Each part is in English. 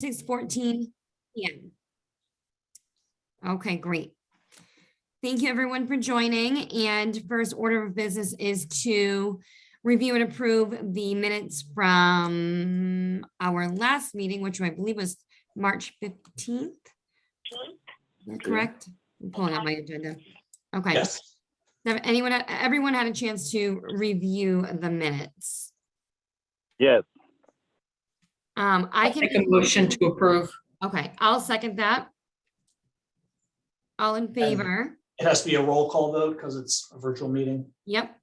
6:14 p.m. Okay, great. Thank you everyone for joining. And first order of business is to review and approve the minutes from our last meeting, which I believe was March 15th. Is that correct? I'm pulling out my agenda. Okay. Yes. Everyone had a chance to review the minutes. Yes. I can Make a motion to approve. Okay, I'll second that. All in favor? It has to be a roll call vote because it's a virtual meeting. Yep.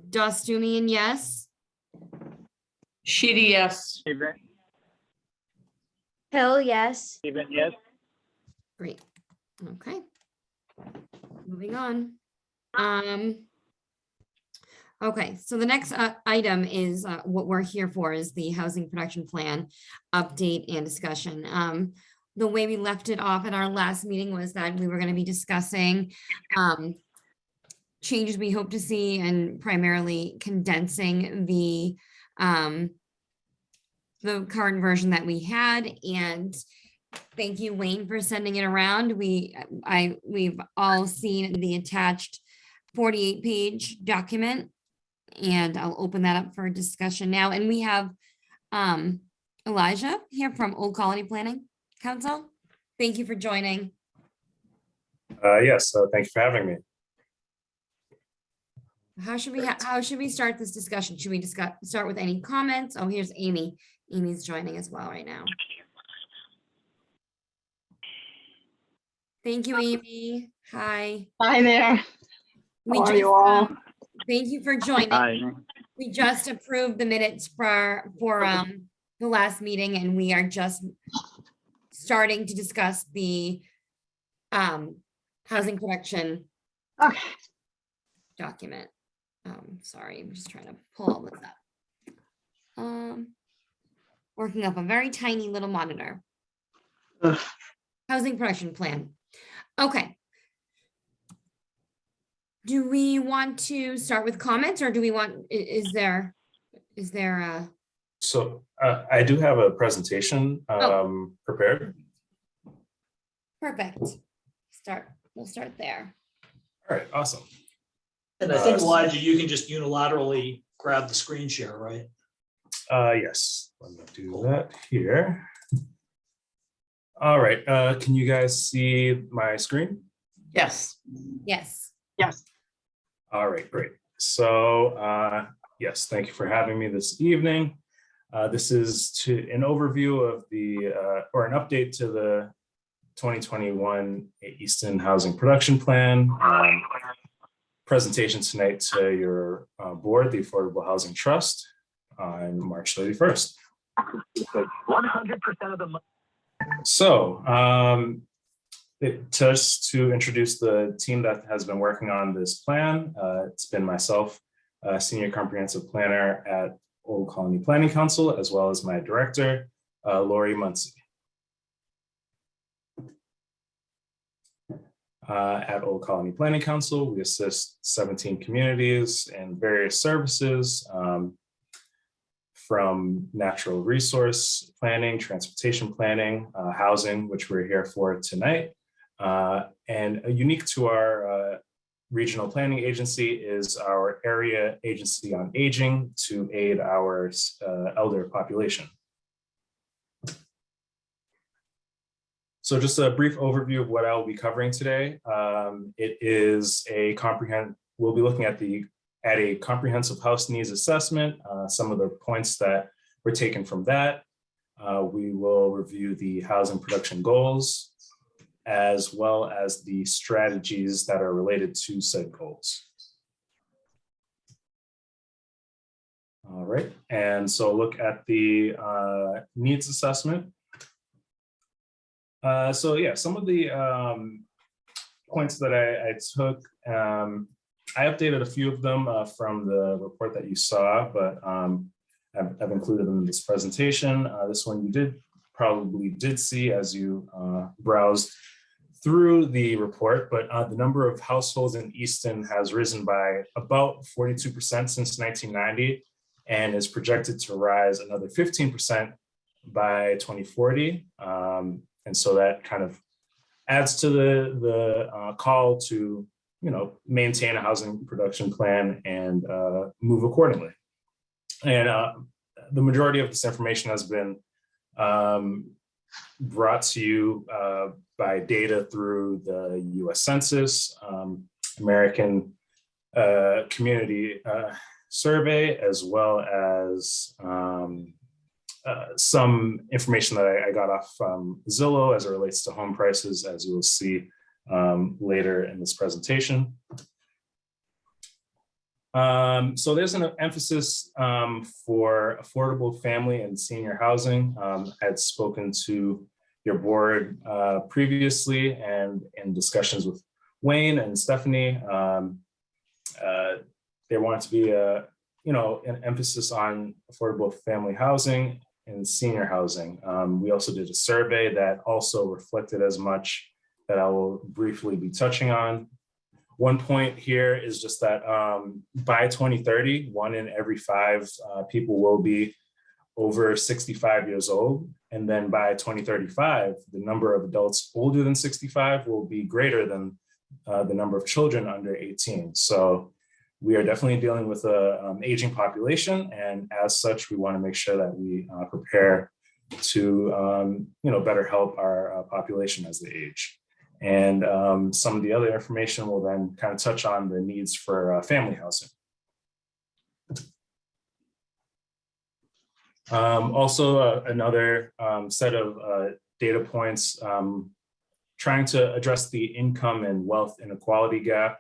Dostumian, yes. Sheedy, yes. Steven, Hill, yes. Steven, yes. Great. Okay. Moving on. Okay, so the next item is what we're here for is the housing production plan update and discussion. The way we left it off at our last meeting was that we were going to be discussing changes we hope to see and primarily condensing the current version that we had. And thank you, Wayne, for sending it around. We've all seen the attached 48-page document, and I'll open that up for discussion now. And we have Elijah here from Old Colony Planning Council. Thank you for joining. Yes, thank you for having me. How should we start this discussion? Should we start with any comments? Oh, here's Amy. Amy's joining as well right now. Thank you, Amy. Hi. Hi there. We How are just, you all? thank you for joining. Hi. We just approved the minutes for the last meeting, and we are just starting to discuss the housing production Okay. document. Sorry, I'm just trying to pull all this up. Working up a very tiny little monitor. Ugh. Housing production plan. Okay. Do we want to start with comments, or do we want, is there a? So I do have a presentation prepared. Perfect. We'll start there. All right, awesome. And I think, Elijah, you can just unilaterally grab the screen share, right? Yes, let me do that here. All right, can you guys see my screen? Yes. Yes. Yes. All right, great. So yes, thank you for having me this evening. This is an overview of or an update to the 2021 Easton Housing Production Plan. Presentation tonight to your board, the Affordable Housing Trust, on March 31st. 100% of the money. So just to introduce the team that has been working on this plan, it's been myself, Senior Comprehensive Planner at Old Colony Planning Council, as well as my director, Lori Muncie. At Old Colony Planning Council, we assist 17 communities and various services, from natural resource planning, transportation planning, housing, which we're here for tonight. And unique to our regional planning agency is our area agency on aging to aid our elder population. So just a brief overview of what I'll be covering today. It is we'll be looking at a comprehensive house needs assessment, some of the points that were taken from that. We will review the housing production goals, as well as the strategies that are related to said goals. All right, and so look at the needs assessment. So yeah, some of the points that I took, I updated a few of them from the report that you saw, but I've included them in this presentation. This one you probably did see as you browsed through the report, but the number of households in Easton has risen by about 42% since 1990 and is projected to rise another 15% by 2040. And so that kind of adds to the call to, maintain a housing production plan and move accordingly. And the majority of this information has been brought to you by data through the US Census, American Community Survey, as well as some information that I got off Zillow as it relates to home prices, as you will see later in this presentation. So there's an emphasis for affordable family and senior housing. I had spoken to your board previously and in discussions with Wayne and Stephanie. There wanted to be an emphasis on affordable family housing and senior housing. We also did a survey that also reflected as much, that I will briefly be touching on. One point here is just that by 2030, 1 in every 5 people will be over 65 years old. And then by 2035, the number of adults older than 65 will be greater than the number of children under 18. So we are definitely dealing with an aging population. And as such, we want to make sure that we prepare to better help our population as they age. And some of the other information will then kind of touch on the needs for family housing. Also, another set of data points trying to address the income and wealth inequality gap.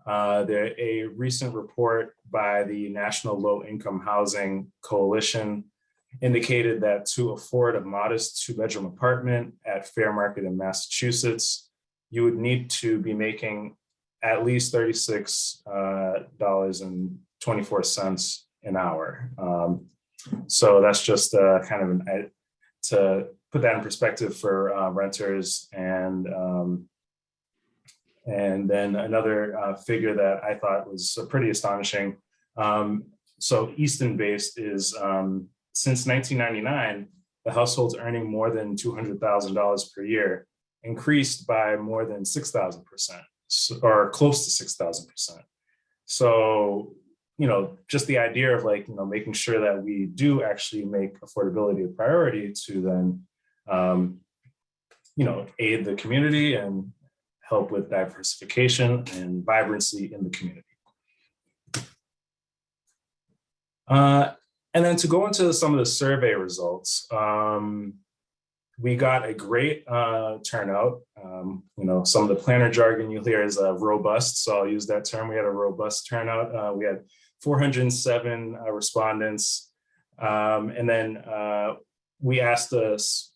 A recent report by the National Low Income Housing Coalition indicated that to afford a modest 2-bedroom apartment at fair market in Massachusetts, you would need to be making at least $36.24 an hour. So that's just kind of to put that in perspective for renters. And then another figure that I thought was pretty astonishing. So Easton based is, since 1999, the households earning more than $200,000 per year increased by more than 6,000%, or close to 6,000%. So, just the idea of making sure that we do actually make affordability a priority to then, aid the community and help with diversification and vibrancy in the community. And then to go into some of the survey results, we got a great turnout. Some of the planner jargon you'll hear is robust, so I'll use that term. We had a robust turnout. We had 407 respondents. And then we asked us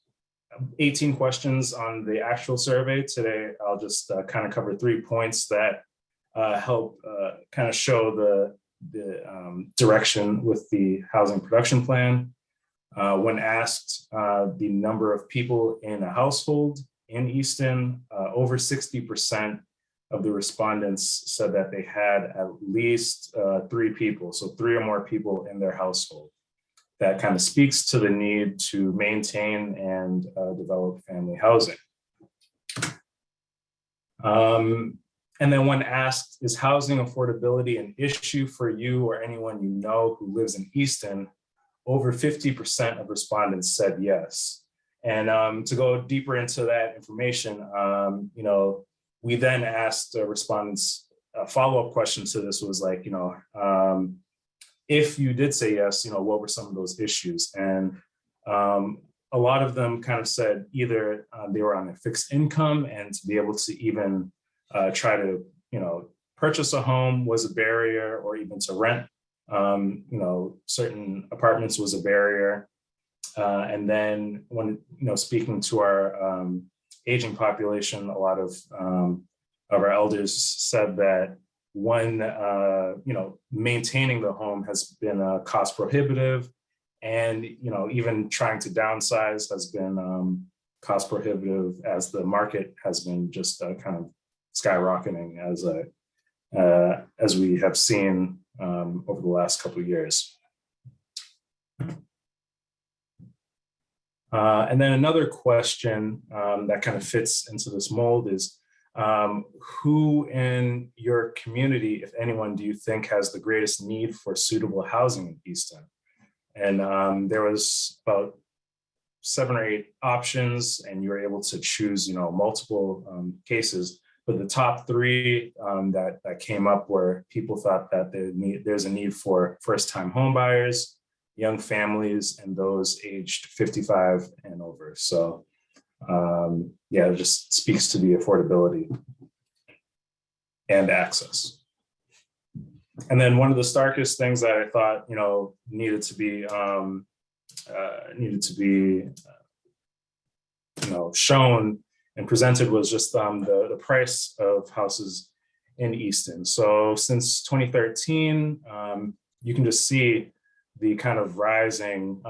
18 questions on the actual survey. Today, I'll just kind of cover 3 points that help kind of show the direction with the housing production plan. When asked the number of people in a household in Easton, over 60% of the respondents said that they had at least 3 people, so 3 or more people in their household. That kind of speaks to the need to maintain and develop family housing. And then when asked, is housing affordability an issue for you or anyone you know who lives in Easton, over 50% of respondents said yes. And to go deeper into that information, we then asked respondents, a follow-up question to this was like, if you did say yes, what were some of those issues? And a lot of them kind of said either they were on a fixed income, and to be able to even try to, purchase a home was a barrier, or even to rent, certain apartments was a barrier. And then when, speaking to our aging population, a lot of our elders said that one, maintaining the home has been cost prohibitive, and, even trying to downsize has been cost prohibitive, as the market has been just kind of skyrocketing as we have seen over the last couple of years. And then another question that kind of fits into this mold is, who in your community, if anyone, do you think has the greatest need for suitable housing in Easton? And there was about 7 or 8 options, and you were able to choose, multiple cases. But the top 3 that came up were people thought that there's a need for first-time home buyers, young families, and those aged 55 and over. So yeah, it just speaks to the affordability and access. And then one of the starkest things that I thought, needed to be shown and presented was just the price of houses in Easton. So since 2013, you can just see the kind of rising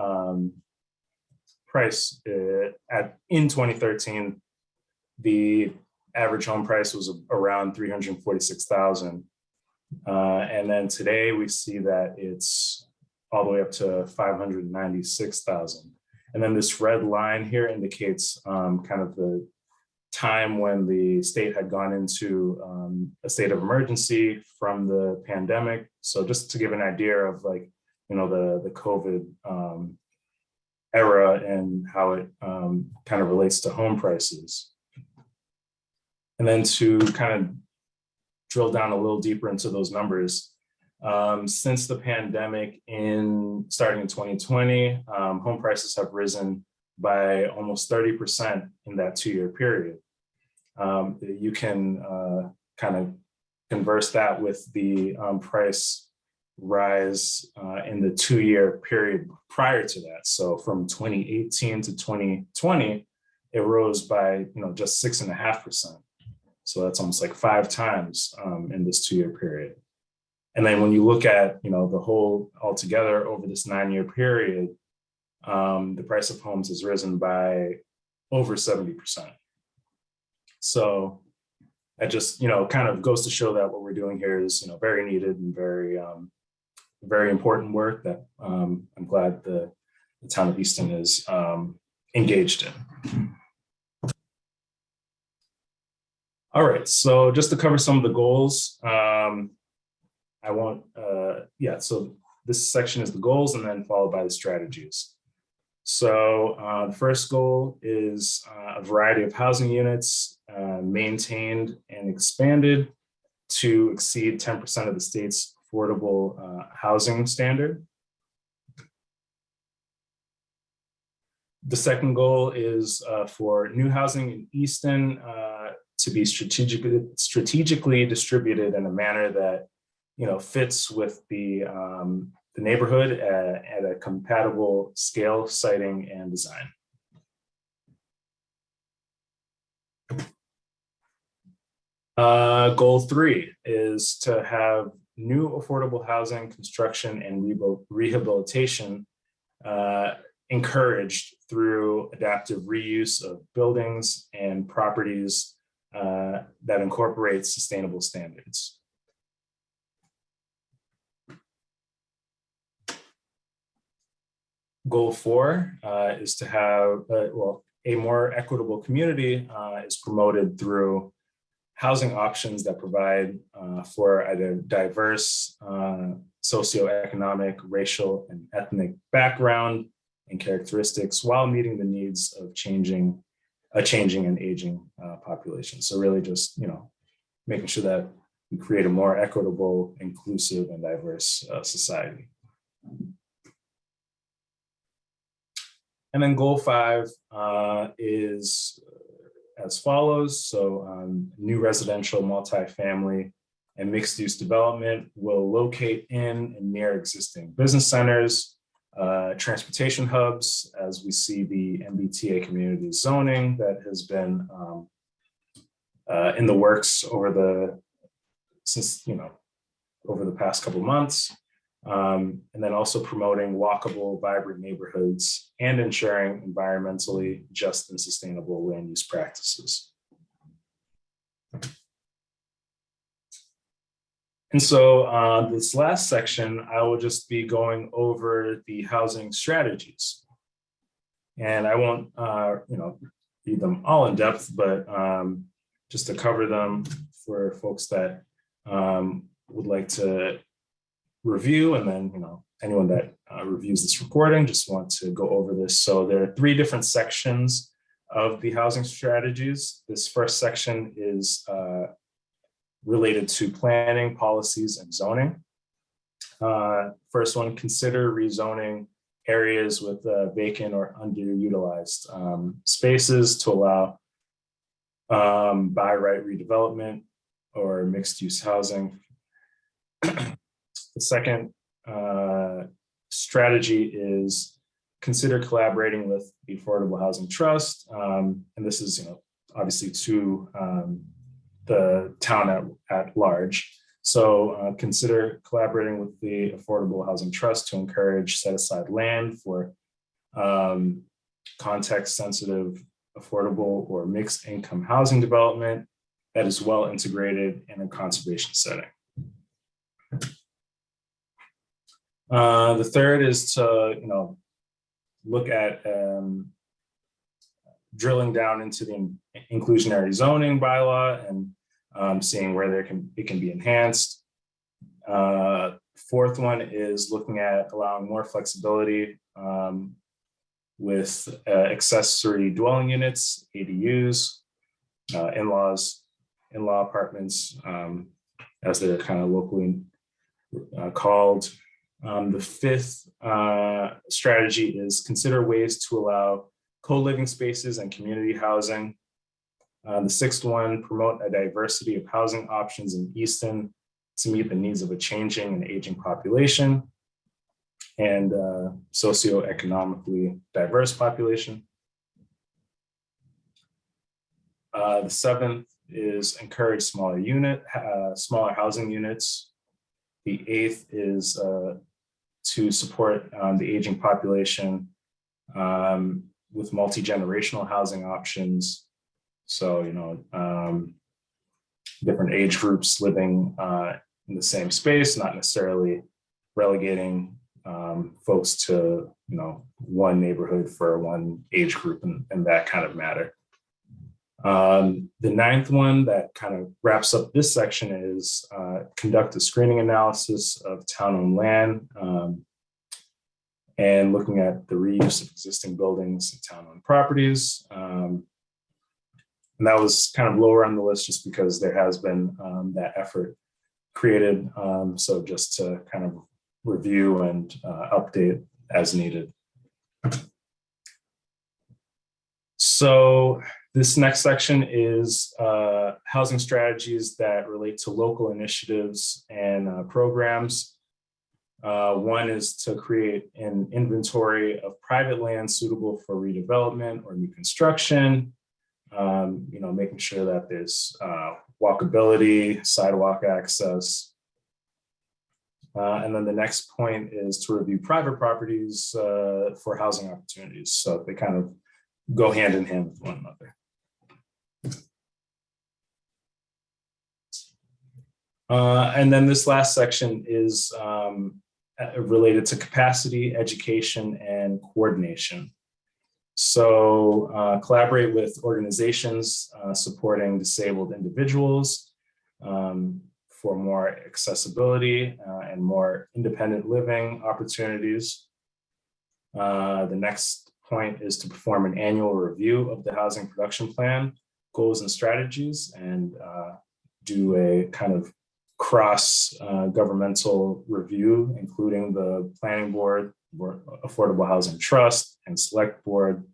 price in 2013. The average home price was around $346,000. And then today we see that it's all the way up to $596,000. And then this red line here indicates kind of the time when the state had gone into a state of emergency from the pandemic. So just to give an idea of the COVID era and how it kind of relates to home prices. And then to kind of drill down a little deeper into those numbers, since the pandemic starting in 2020, home prices have risen by almost 30% in that 2-year period. You can kind of converse that with the price rise in the 2-year period prior to that. So from 2018 to 2020, it rose by just 6.5%. So that's almost like 5 times in this 2-year period. And then when you look at the whole altogether over this 9-year period, the price of homes has risen by over 70%. So that just kind of goes to show that what we're doing here is very needed and very important work that I'm glad the town of Easton is engaged in. All right, so just to cover some of the goals, so this section is the goals and then followed by the strategies. So the first goal is a variety of housing units maintained and expanded to exceed 10% of the state's affordable housing standard. The second goal is for new housing in Easton to be strategically distributed in a manner that fits with the neighborhood at a compatible scale, siting, and design. Goal 3 is to have new affordable housing construction and rehabilitation encouraged through adaptive reuse of buildings and properties that incorporate sustainable standards. Goal 4 is to have, a more equitable community is promoted through housing options that provide for a diverse socioeconomic, racial, and ethnic background and characteristics while meeting the needs of a changing and aging population. So really just, making sure that we create a more equitable, inclusive, and diverse society. And then goal 5 is as follows. So new residential, multifamily, and mixed-use development will locate in and near existing business centers, transportation hubs, as we see the MBTA community zoning that has been in the works over the past couple of months. And then also promoting walkable, vibrant neighborhoods and ensuring environmentally just and sustainable land use practices. And so this last section, I will just be going over the housing strategies. And I won't, read them all in depth, but just to cover them for folks that would like to review, and then, anyone that reviews this recording, just want to go over this. So there are 3 different sections of the housing strategies. This first section is related to planning, policies, and zoning. First one, consider rezoning areas with vacant or underutilized spaces to allow by right redevelopment or mixed use housing. The second strategy is consider collaborating with the Affordable Housing Trust. And this is, obviously to the town at large. So consider collaborating with the Affordable Housing Trust to encourage set aside land for context sensitive, affordable or mixed income housing development that is well integrated in a conservation setting. The third is to, look at drilling down into the inclusionary zoning bylaw and seeing where it can be enhanced. Fourth one is looking at allowing more flexibility with accessory dwelling units, ADUs, in-law apartments, as they're kind of locally called. The fifth strategy is consider ways to allow co-living spaces and community housing. The sixth one, promote a diversity of housing options in Easton to meet the needs of a changing and aging population and socioeconomically diverse population. The seventh is encourage smaller housing units. The eighth is to support the aging population with multi-generational housing options. So, different age groups living in the same space, not necessarily relegating folks to, one neighborhood for one age group and that kind of matter. The ninth one that kind of wraps up this section is conduct a screening analysis of town-owned land and looking at the reuse of existing buildings and town-owned properties. And that was kind of lower on the list just because there has been that effort created. So just to kind of review and update as needed. So this next section is housing strategies that relate to local initiatives and programs. One is to create an inventory of private land suitable for redevelopment or new construction. Making sure that there's walkability, sidewalk access. And then the next point is to review private properties for housing opportunities. So they kind of go hand in hand with one another. And then this last section is related to capacity, education, and coordination. So collaborate with organizations supporting disabled individuals for more accessibility and more independent living opportunities. The next point is to perform an annual review of the housing production plan, goals and strategies, and do a kind of cross governmental review, including the planning board, Affordable Housing Trust, and select board,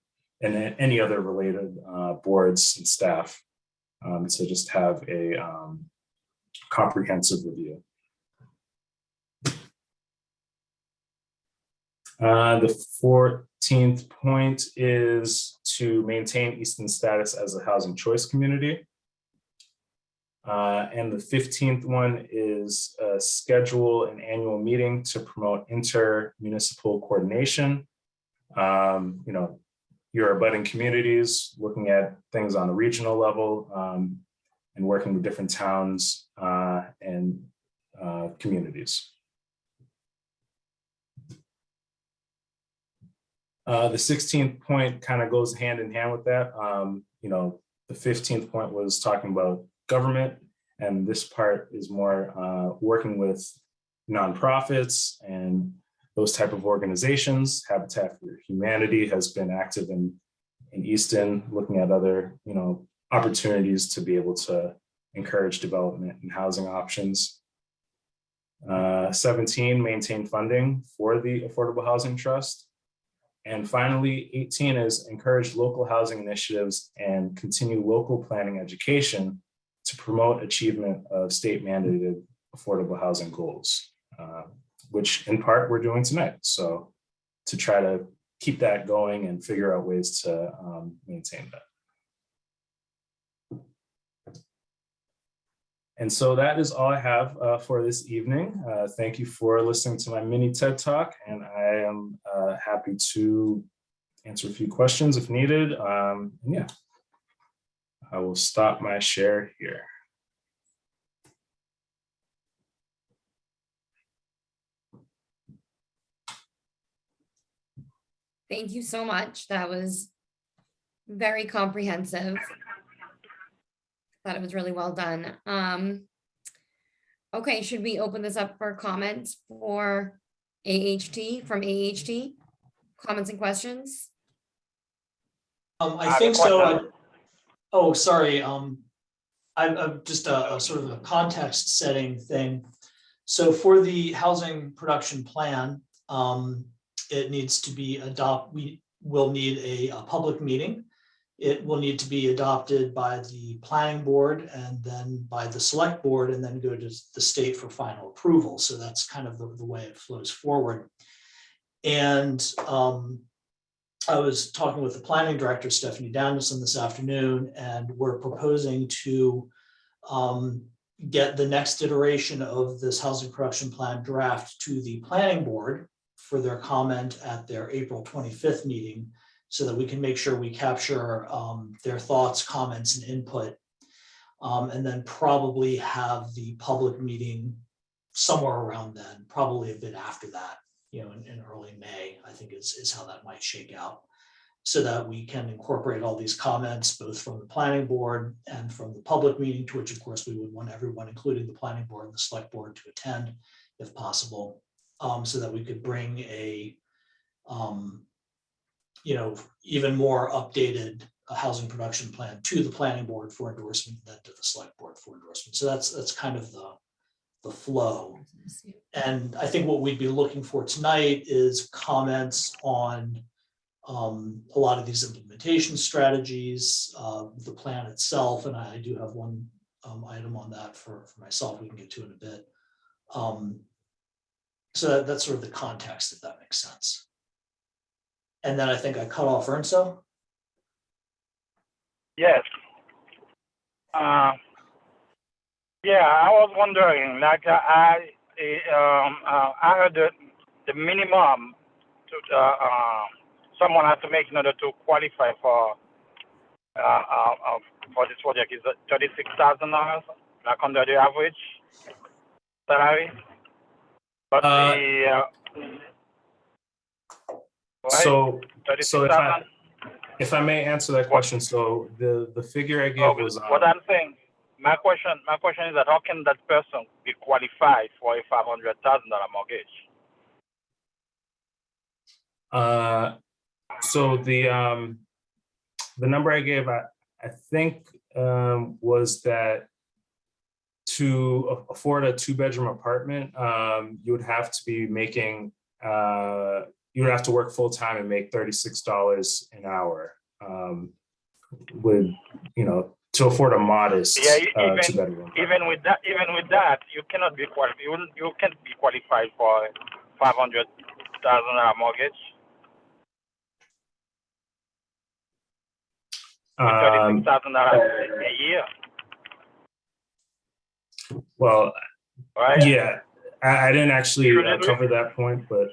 and any other related boards and staff to just have a comprehensive review. The 14th point is to maintain Easton's status as a housing choice community. And the 15th one is schedule an annual meeting to promote inter-municipal coordination. Your abutting communities, looking at things on a regional level and working with different towns and communities. The 16th point kind of goes hand in hand with that. The 15th point was talking about government, and this part is more working with nonprofits and those type of organizations. Habitat for Humanity has been active in Easton, looking at other, opportunities to be able to encourage development and housing options. 17, maintain funding for the Affordable Housing Trust. And finally, 18 is encourage local housing initiatives and continue local planning education to promote achievement of state mandated affordable housing goals, which in part we're doing tonight. So to try to keep that going and figure out ways to maintain that. And so that is all I have for this evening. Thank you for listening to my mini TED Talk, and I am happy to answer a few questions if needed. And yeah, I will stop my share here. Thank you so much. That was very comprehensive. Thought it was really well done. Okay, should we open this up for comments for AHT, from AHT? Comments and questions? I think so. Oh, sorry. I'm just a sort of a context setting thing. So for the housing production plan, it needs to be adopted. We will need a public meeting. It will need to be adopted by the planning board and then by the select board and then go to the state for final approval. So that's kind of the way it flows forward. And I was talking with the planning director, Stephanie Danielson, this afternoon, and we're proposing to get the next iteration of this housing production plan draft to the planning board for their comment at their April 25th meeting, so that we can make sure we capture their thoughts, comments, and input, and then probably have the public meeting somewhere around then, probably a bit after that, in early May, I think is how that might shake out, so that we can incorporate all these comments, both from the planning board and from the public meeting, to which of course we would want everyone, including the planning board and the select board, to attend if possible, so that we could bring a even more updated housing production plan to the planning board for endorsement, then to the select board for endorsement. So that's kind of the flow. And I think what we'd be looking for tonight is comments on a lot of these implementation strategies, the plan itself, and I do have one item on that for myself we can get to in a bit. So that's sort of the context, if that makes sense. And then I think I cut off Ernso. Yes. Yeah, I was wondering, like I heard the minimum to someone has to make in order to qualify for this project is $36,000, like under the average salary. But So $36,000. if I may answer that question, so the figure I gave was what I'm saying. My question is that how can that person be qualified for a $500,000 mortgage? So the number I gave, I think, was that to afford a 2-bedroom apartment, you would have to be making, you would have to work full time and make $36 an hour, to afford a modest 2-bedroom. Even with that, you cannot be qualified. You can't be qualified for a $500,000 mortgage. $36,000 a year. Well, right? Yeah, I didn't actually cover that point, but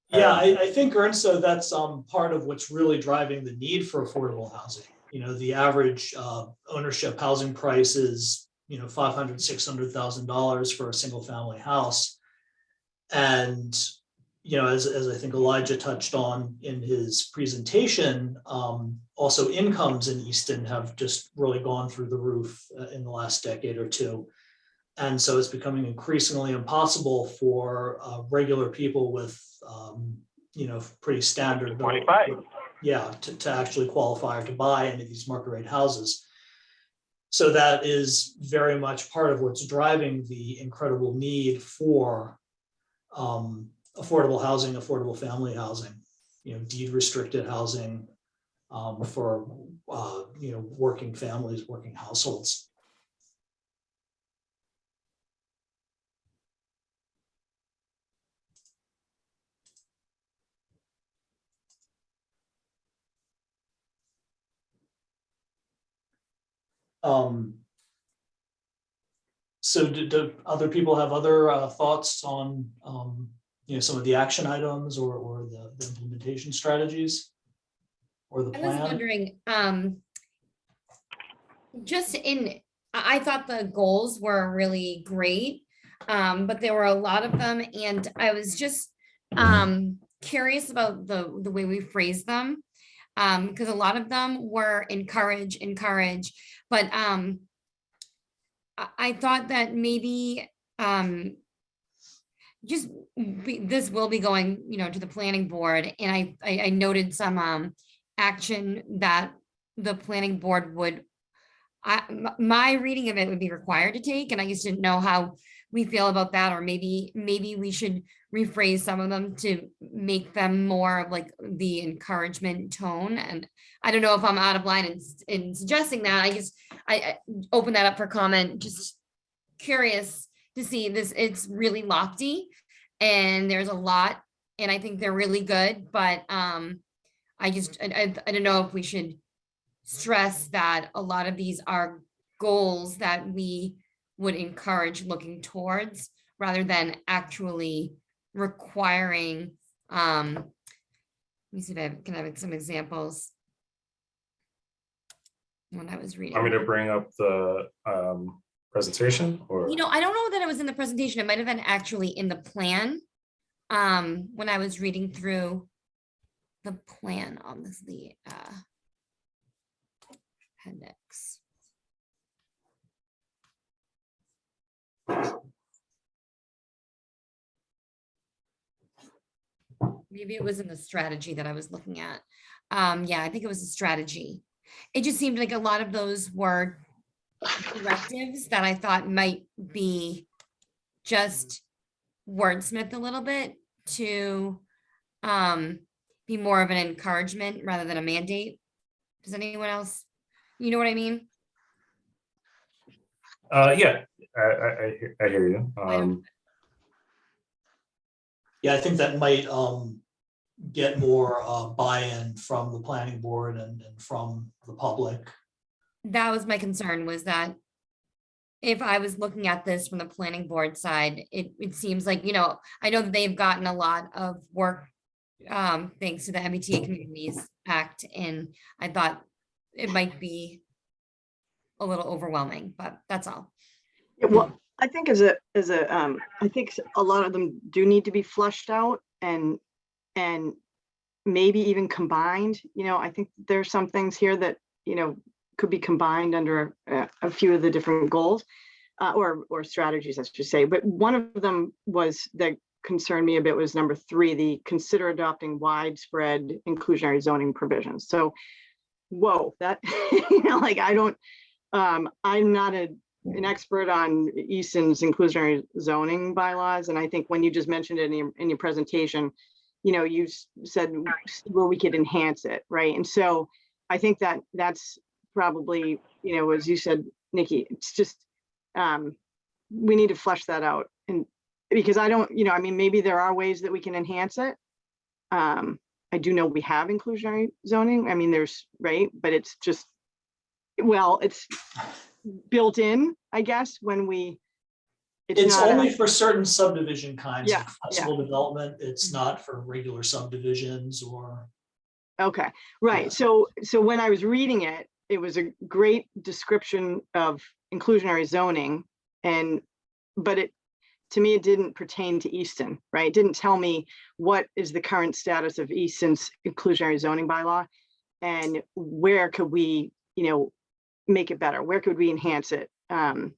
yeah, I think Ernso, that's part of what's really driving the need for affordable housing. The average ownership housing price is $500,000, $600,000 for a single family house, and as I think Elijah touched on in his presentation, also incomes in Easton have just really gone through the roof in the last decade or two. And so it's becoming increasingly impossible for regular people with, pretty standard. Qualify. Yeah, to actually qualify or to buy any of these market rate houses. So that is very much part of what's driving the incredible need for affordable housing, affordable family housing, deed restricted housing for, working families, working households. So do other people have other thoughts on, some of the action items or the implementation strategies or the I was plan? wondering, I thought the goals were really great, but there were a lot of them, and I was just curious about the way we phrased them, because a lot of them were encourage, but I thought that maybe this will be going, to the planning board, and I noted some action that the planning board would, my reading of it would be required to take, and I just didn't know how we feel about that, or maybe we should rephrase some of them to make them more of like the encouragement tone. And I don't know if I'm out of line in suggesting that. I open that up for comment, just curious to see this. It's really lofty and there's a lot, and I think they're really good, but I don't know if we should stress that a lot of these are goals that we would encourage looking towards rather than actually requiring. Let me see if I can have some examples. When I was reading. Want me to bring up the presentation or? I don't know that it was in the presentation. It might have been actually in the plan. When I was reading through the plan on the appendix. Maybe it was in the strategy that I was looking at. Yeah, I think it was a strategy. It just seemed like a lot of those were directives that I thought might be just wordsmith a little bit to be more of an encouragement rather than a mandate. Does anyone else, you know what I mean? Yeah, I hear you. Yeah, I think that might get more buy-in from the planning board and from the public. That was my concern, was that if I was looking at this from the planning board side, it seems like, I know that they've gotten a lot of work thanks to the MBTA Communities Act, and I thought it might be a little overwhelming, but that's all. Yeah, well, I think I think a lot of them do need to be flushed out and maybe even combined. I think there's some things here that, could be combined under a few of the different goals or strategies, I should say. But one of them that concerned me a bit was number 3, the consider adopting widespread inclusionary zoning provisions. So, whoa, that, I'm not an expert on Easton's inclusionary zoning bylaws. And I think when you just mentioned it in your presentation, you said where we could enhance it, right? And so I think that's probably, as you said, Nikki, it's just, we need to flesh that out. And because I don't, maybe there are ways that we can enhance it. I do know we have inclusionary zoning. There's, right, but it's just, it's built in, I guess, when it's only for certain subdivision kinds Yeah, of flexible development. It's not for regular subdivisions or. Okay, right. Yeah. So when I was reading it, it was a great description of inclusionary zoning, but to me, it didn't pertain to Easton, right? It didn't tell me what is the current status of Easton's inclusionary zoning bylaw and where could we, make it better? Where could we enhance it? And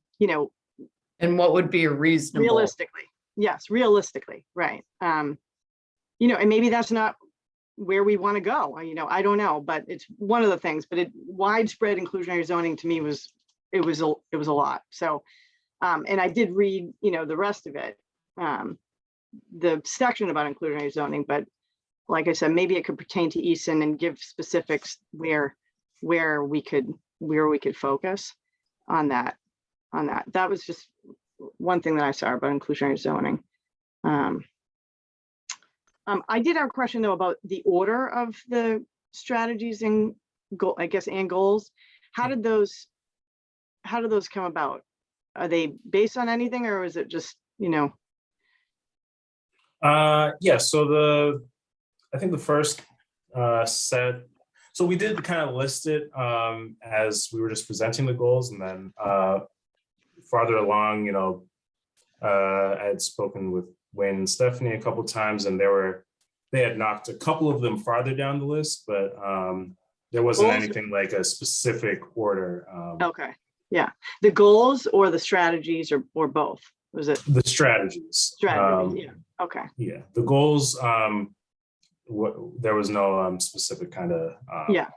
what would be a reasonable? Realistically, yes, realistically, right. And maybe that's not where we want to go. I don't know, but it's one of the things. But widespread inclusionary zoning to me was a lot. So, and I did read, the rest of it, the section about inclusionary zoning. But like I said, maybe it could pertain to Easton and give specifics where we could focus on that. That was just one thing that I saw about inclusionary zoning. I did have a question though about the order of the strategies and and goals. How did those come about? Are they based on anything, or is it just, Yeah, so I think the first set, so we did kind of list it as we were just presenting the goals, and then farther along, I had spoken with Wayne and Stephanie a couple times, and they had knocked a couple of them farther down the list, but there wasn't Goals? anything like a specific order. okay, yeah, the goals or the strategies or both? Was it The strategies. strategies? Yeah, okay. Yeah, the goals, there was no specific kind of Yeah.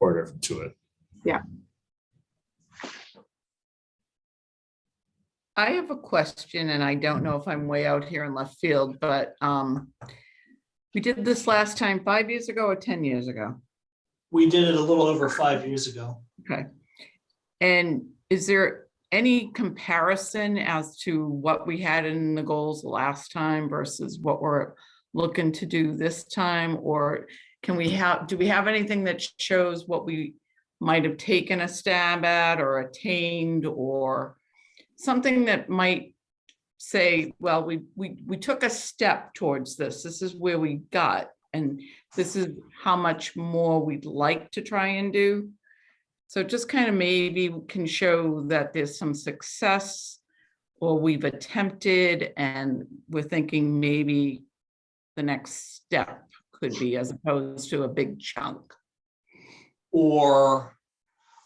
order to it. Yeah. I have a question, and I don't know if I'm way out here in left field, but we did this last time 5 years ago or 10 years ago? We did it a little over 5 years ago. Okay. And is there any comparison as to what we had in the goals last time versus what we're looking to do this time? Or do we have anything that shows what we might have taken a stab at or attained, or something that might say, well, we took a step towards this. This is where we got, and this is how much more we'd like to try and do. So just kind of maybe can show that there's some success, or we've attempted and we're thinking maybe the next step could be, as opposed to a big chunk. Or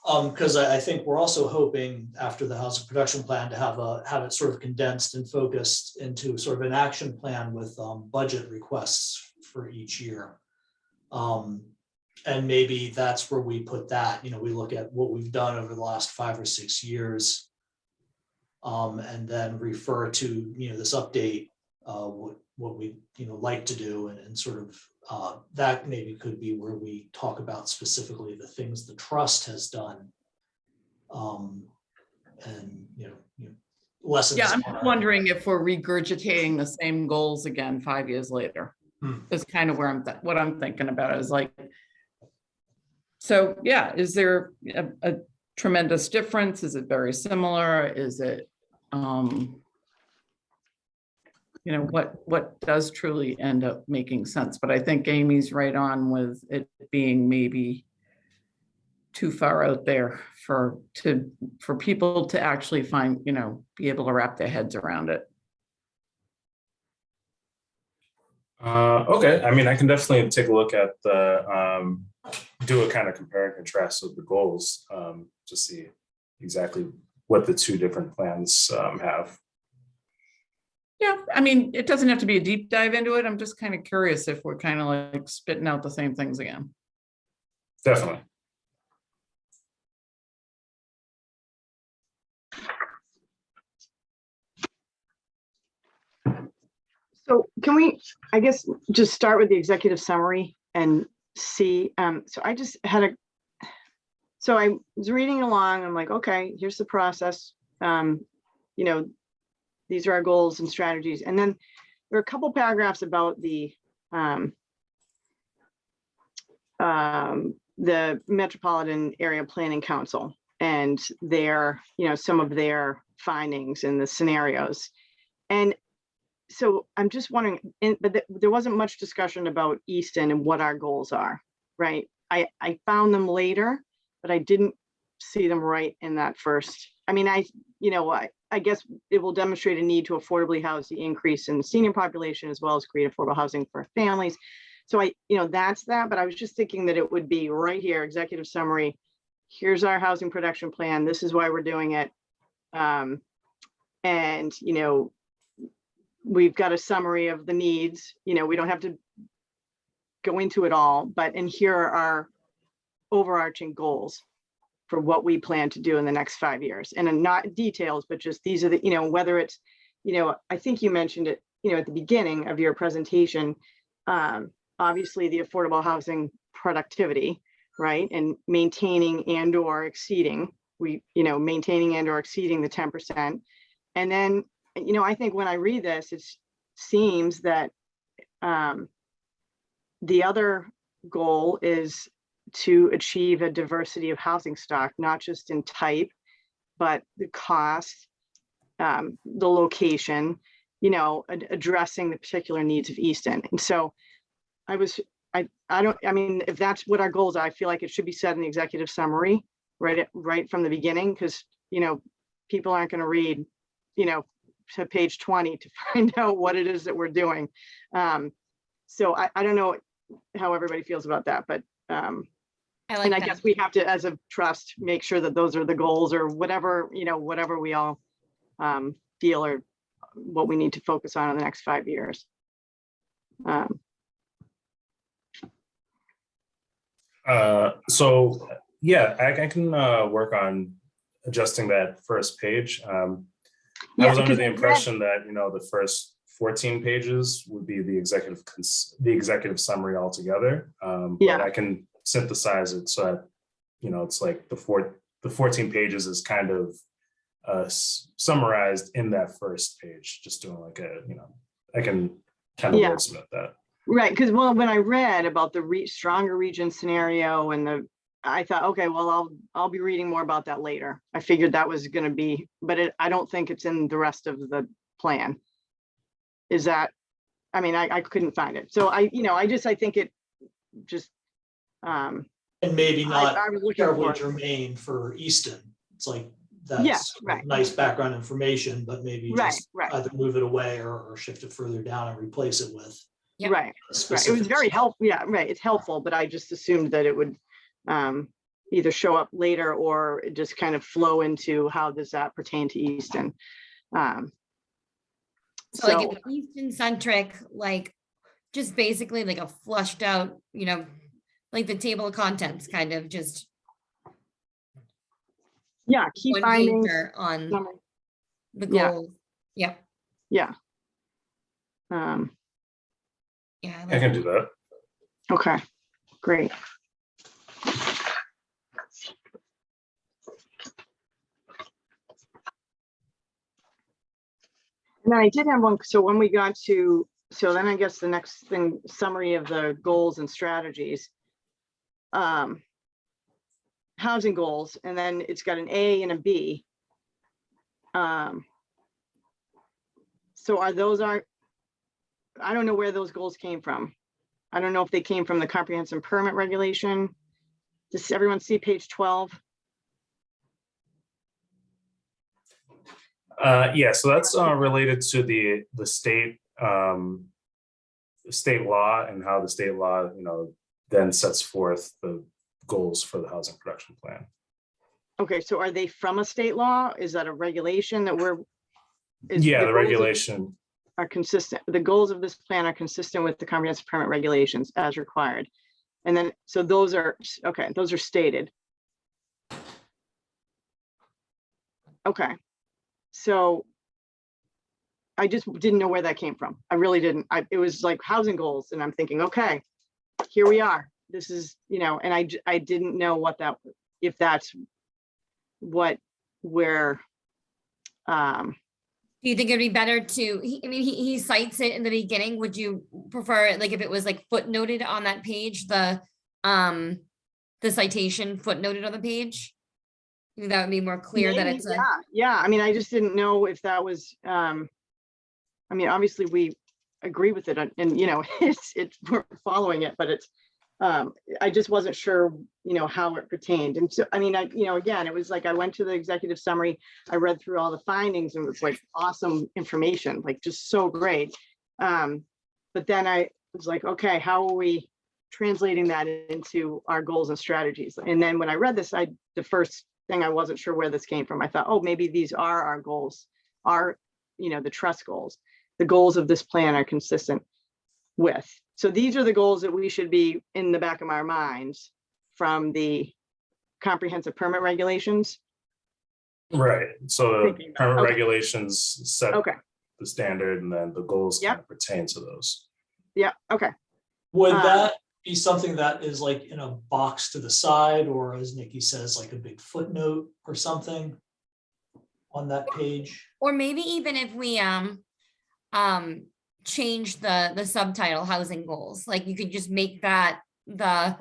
because I think we're also hoping after the housing production plan to have it sort of condensed and focused into sort of an action plan with budget requests for each year. And maybe that's where we put that, we look at what we've done over the last 5 or 6 years. And then refer to, this update, what we, like to do, and sort of that maybe could be where we talk about specifically the things the trust has done. And, lessons. Yeah, I'm just wondering if we're regurgitating the same goals again 5 years later. Is kind of where what I'm thinking about is like, so yeah, is there a tremendous difference? Is it very similar? Is it, what does truly end up making sense? But I think Amy's right on with it being maybe too far out there for people to actually find, be able to wrap their heads around it. Okay, I mean, I can definitely take a look at the, do a kind of compare and contrast of the goals to see exactly what the two different plans have. Yeah, I mean, it doesn't have to be a deep dive into it. I'm just kind of curious if we're kind of like spitting out the same things again. Definitely. So can we, I guess, just start with the executive summary and see, so I just had so I was reading along, I'm like, okay, here's the process. These are our goals and strategies. And then there are a couple paragraphs about the Metropolitan Area Planning Council and their, some of their findings and the scenarios. And so I'm just wondering, but there wasn't much discussion about Easton and what our goals are, right? I found them later, but I didn't see them right in that first. I mean, I guess it will demonstrate a need to affordably house the increase in the senior population as well as create affordable housing for families. So that's that, but I was just thinking that it would be right here, executive summary. Here's our housing production plan. This is why we're doing it. And, we've got a summary of the needs, we don't have to go into it all, and here are our overarching goals for what we plan to do in the next 5 years. And not details, but just these are the, whether it's, I think you mentioned it, at the beginning of your presentation, obviously the affordable housing productivity, right? And maintaining and or exceeding, maintaining and or exceeding the 10%. And then, I think when I read this, it seems that the other goal is to achieve a diversity of housing stock, not just in type, but the cost, the location, addressing the particular needs of Easton. And so if that's what our goals are, I feel like it should be said in the executive summary, right from the beginning, because, people aren't going to read, to page 20 to find out what it is that we're doing. So I don't know how everybody feels about that, but I guess we have to, as a trust, make sure that those are the goals or whatever, whatever we all feel or what we need to focus on in the next 5 years. So yeah, I can work on adjusting that first page. I was under the impression that, the first 14 pages would be the executive summary altogether. But I can synthesize it so that, it's like the 14 pages is kind of summarized in that first page, just doing like I can kind of wordsmith that. Right, because when I read about the stronger region scenario and I thought, okay, well, I'll be reading more about that later. I figured that was going to be, but I don't think it's in the rest of the plan. Is that, I couldn't find it. So I think it just. And maybe not I was looking terribly for germane for Easton. It's like, that's nice background information, but maybe just either move it away or shift it further down and replace it with. Yep. Right. It was very helpful. Yeah, right. It's helpful, but I just assumed that it would either show up later or just kind of flow into how does that pertain to Easton. So like an Easton centric, like just basically like a flushed out, like the table of contents kind of just. Yeah, key one findings pager on summary. the goals. Yeah. Yeah. Yeah. I can do that. Okay, great. And I did have one, so when we got to, so then I guess the next thing, summary of the goals and strategies. Housing goals, and then it's got an A and a B. So I don't know where those goals came from. I don't know if they came from the comprehensive permit regulation. Does everyone see page 12? Yeah, so that's related to the state law and how the state law, then sets forth the goals for the housing production plan. Okay, so are they from a state law? Is that a regulation that The regulation are consistent? The goals of this plan are consistent with the comprehensive permit regulations as required. And then, so those are, okay, those are stated. Okay. So I just didn't know where that came from. I really didn't. It was like housing goals and I'm thinking, okay, here we are. This is, and I didn't know if that's where. Do you think it'd be better to, he cites it in the beginning. Would you prefer it like if it was like footnoted on that page, the citation footnoted on the page? I think that would be more clear that it's yeah. I just didn't know if that was, obviously we agree with it and, it's we're following it, but it's, I just wasn't sure, how it pertained. And so, I mean, again, it was like, I went to the executive summary, I read through all the findings, and it was like awesome information, like just so great. But then I was like, okay, how are we translating that into our goals and strategies? And then when I read this, the first thing, I wasn't sure where this came from. I thought, oh, maybe these are our goals, the trust goals. The goals of this plan are consistent with. So these are the goals that we should be in the back of our minds from the comprehensive permit regulations. Right, so the Thinking about- permit okay. regulations set Okay, the standard, and then the goals Yep. kind of pertain to those. yeah, okay. Would Um, that be something that is like in a box to the side, or as Nikki says, like a big footnote or something on that page? Or maybe even if we change the subtitle housing goals, like you could just make that the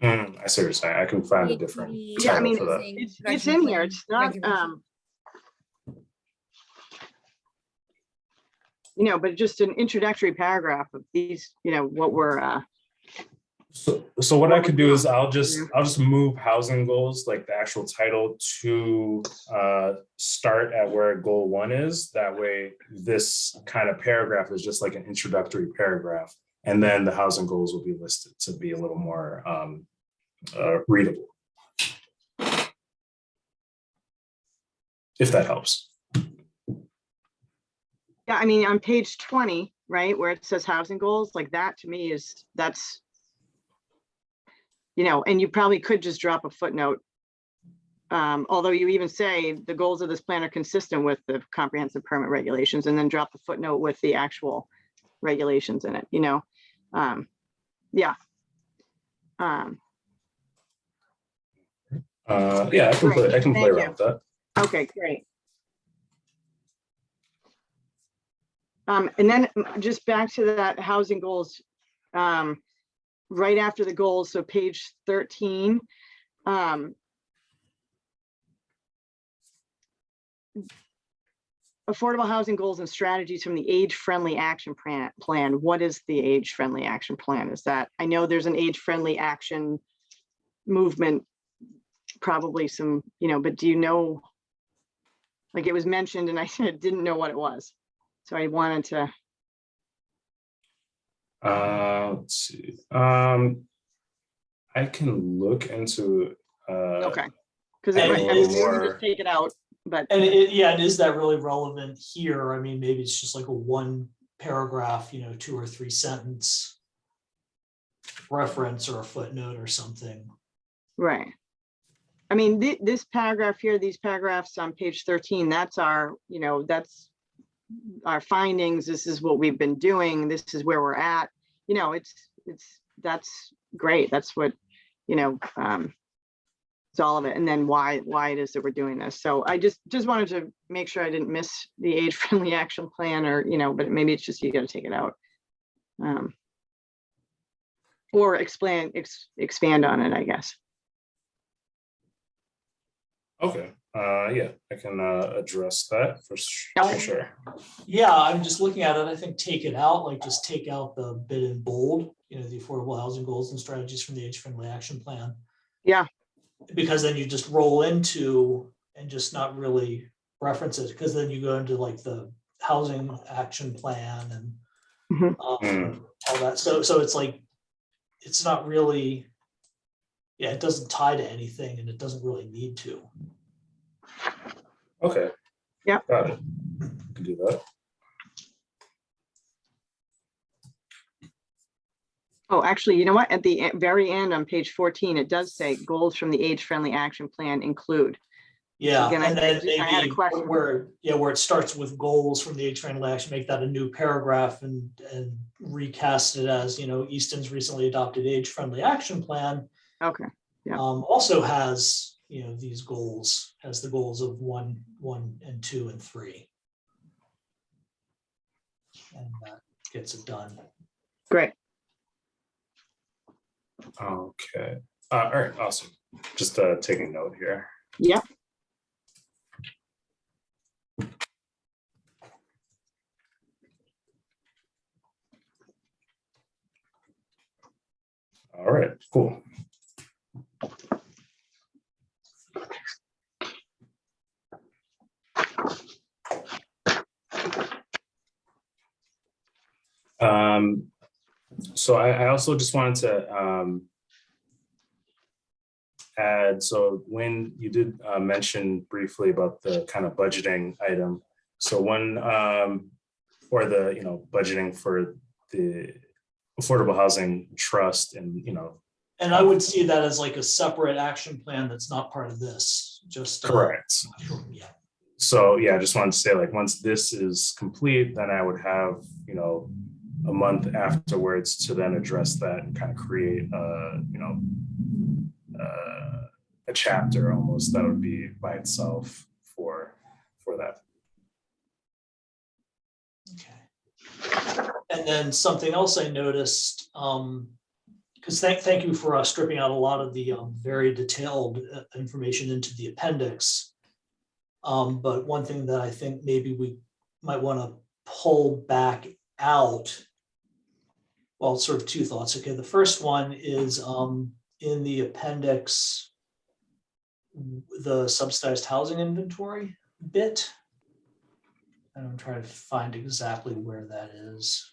I see what you're saying. I can find a different Yeah, I title mean, for that. It's in here. It's not, but just an introductory paragraph of these, what we're, So what I could do is I'll just move housing goals, like the actual title, to start at where goal 1 is. That way, this kind of paragraph is just like an introductory paragraph, and then the housing goals will be listed to be a little more readable, if that helps. yeah, I mean, on page 20, right, where it says housing goals, like that to me that's, and you probably could just drop a footnote. Although you even say the goals of this plan are consistent with the comprehensive permit regulations, and then drop the footnote with the actual regulations in it, yeah. Yeah, I can Great, I can play thank around you. with that. Okay, great. And then just back to that housing goals, right after the goals, so page 13. Affordable housing goals and strategies from the age-friendly action plan. What is the age-friendly action plan? Is that, I know there's an age-friendly action movement, probably some, but do you know? Like it was mentioned and I didn't know what it was. So I wanted to. Let's see. I can look into. Okay. Because And I it mean, is we can more- just take it out, but And and is that really relevant here? I mean, maybe it's just like a 1 paragraph, 2 or 3 sentence reference or a footnote or something. right. I mean, this paragraph here, these paragraphs on page 13, that's our, that's our findings. This is what we've been doing. This is where we're at. That's great. That's what, it's all of it. And then why it is that we're doing this. So I just wanted to make sure I didn't miss the age-friendly action plan, or, but maybe it's just, you got to take it out. Or expand on it, I guess. Okay. Yeah, I can address that for Okay. sure. Yeah, I'm just looking at it. I think take it out, like just take out the bit in bold, the affordable housing goals and strategies from the age-friendly action plan. Yeah. Because then you just roll into and just not really reference it, because then you go into like the housing action plan and Mhm. all that. So it's like, it's not really, yeah, it doesn't tie to anything and it doesn't really need to. Okay. Yep. Got it. Can do that. Oh, actually, you know what? At the very end on page 14, it does say goals from the age-friendly action plan include. Yeah, Again, and then I had a maybe question. where it starts with goals from the age-friendly action, make that a new paragraph and recast it as, Easton's recently adopted age-friendly action plan. Okay. Yeah. Also has, these goals, has the goals of 1, 2, and 3. And that gets it done. Great. Okay. All right. Awesome. Just taking note here. Yep. All right, cool. So I also just wanted to add, so when you did mention briefly about the kind of budgeting item, so one, or the, you know, budgeting for the Affordable Housing Trust and, you know. And I would see that as like a separate action plan that's not part of this, just. Correct. Yeah. So yeah, I just wanted to say, like, once this is complete, then I would have, you know, a month afterwards to then address that and kind of create you know, a chapter almost that would be by itself for that. Okay. And then something else I noticed, because thank you for stripping out a lot of the very detailed information into the appendix. But one thing that I think maybe we might want to pull back out, well, sort of two thoughts. Okay, the first one is in the appendix, the subsidized housing inventory bit. And I'm trying to find exactly where that is.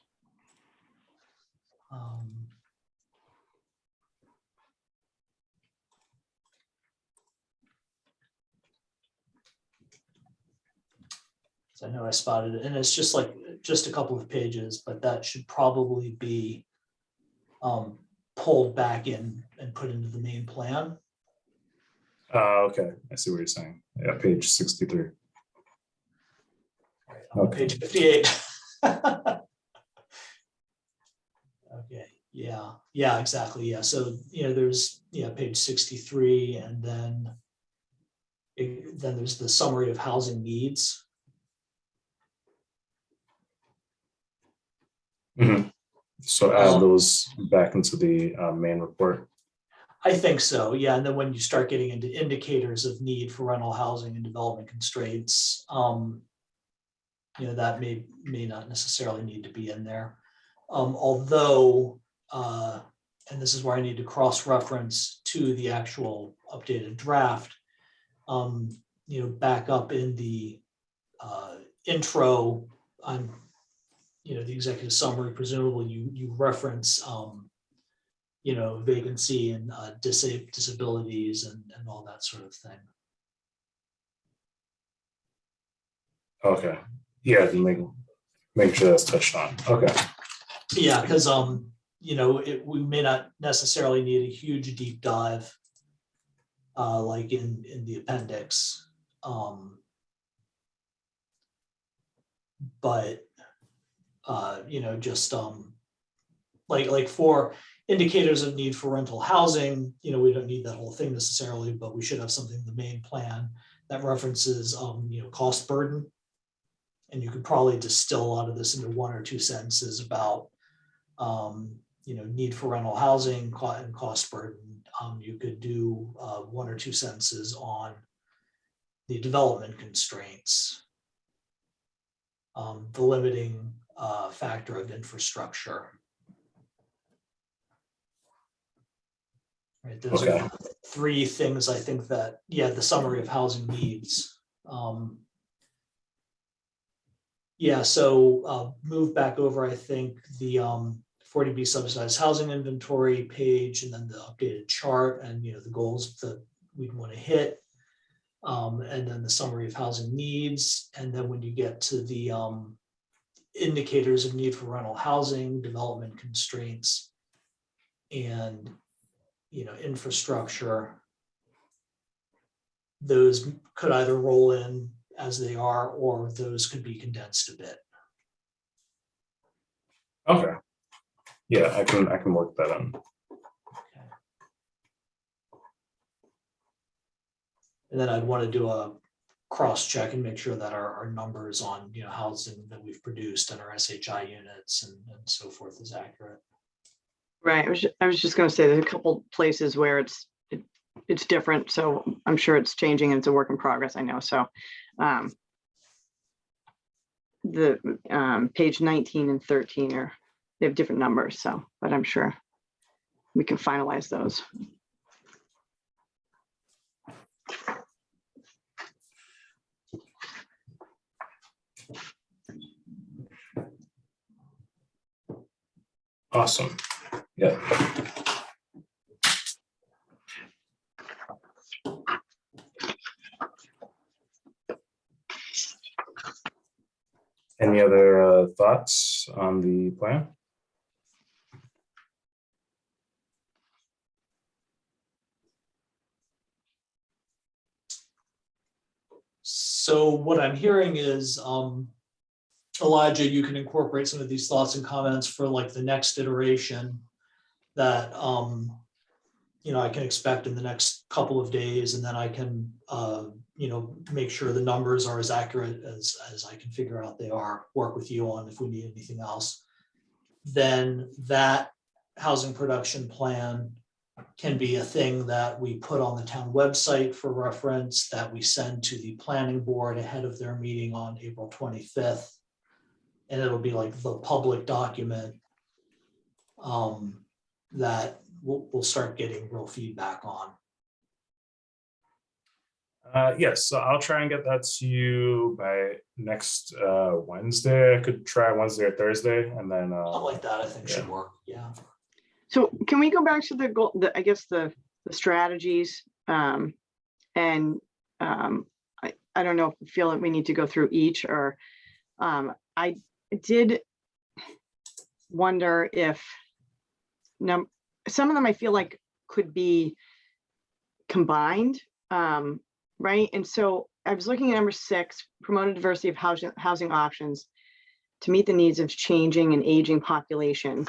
So I know I spotted it, and it's just a couple of pages, but that should probably be pulled back in and put into the main plan. Okay, I see what you're saying. Yeah, page 63. Right, on page 58. Okay, yeah, exactly. Yeah, so there's page 63, and then there's the summary of housing needs. Mm-hmm. So add those back into the main report. I think so, yeah. And then when you start getting into indicators of need for rental housing and development constraints, that may not necessarily need to be in there. Although, and this is where I need to cross-reference to the actual updated draft, back up in the intro on, the executive summary, presumably you reference, vacancy and disabilities and all that sort of thing. Okay. Yeah, make sure that's touched on. Okay. Yeah, because we may not necessarily need a huge deep dive like in the appendix. But just like for indicators of need for rental housing, we don't need that whole thing necessarily, but we should have something in the main plan that references cost burden. And you could probably distill a lot of this into one or two sentences about need for rental housing and cost burden. You could do one or two sentences on the development constraints, the limiting factor of infrastructure. Right, those are three things I think that, the summary of housing needs. So move back over, I think, the 40B subsidized housing inventory page, and then the updated chart and the goals that we'd want to hit. And then the summary of housing needs. And then when you get to the indicators of need for rental housing, development constraints, and infrastructure, those could either roll in as they are, or those could be condensed a bit. Okay. Yeah, I can work that on. Okay. And then I'd want to do a cross check and make sure that our numbers on housing that we've produced and our SHI units and so forth is accurate. Right. I was just going to say there's a couple places where it's different. So I'm sure it's changing and it's a work in progress. I know. So the page 19 and 13 they have different numbers. So, but I'm sure we can finalize those. Awesome. Yeah. Any other thoughts on the plan? So what I'm hearing is, Elijah, you can incorporate some of these thoughts and comments for like the next iteration that, I can expect in the next couple of days, and then I can, make sure the numbers are as accurate as I can figure out they are, work with you on if we need anything else. Then that housing production plan can be a thing that we put on the town website for reference, that we send to the planning board ahead of their meeting on April 25th. And it'll be like the public document that we'll start getting real feedback on. Yes, so I'll try and get that to you by next Wednesday. I could try Wednesday or Thursday, and then Something like that, I think should yeah. work. Yeah. So can we go back to the goal, I guess the strategies, and I don't know if we feel that we need to go through each, or I did wonder if some of them I feel like could be combined, right? And so I was looking at number 6, promote a diversity of housing options to meet the needs of changing and aging population,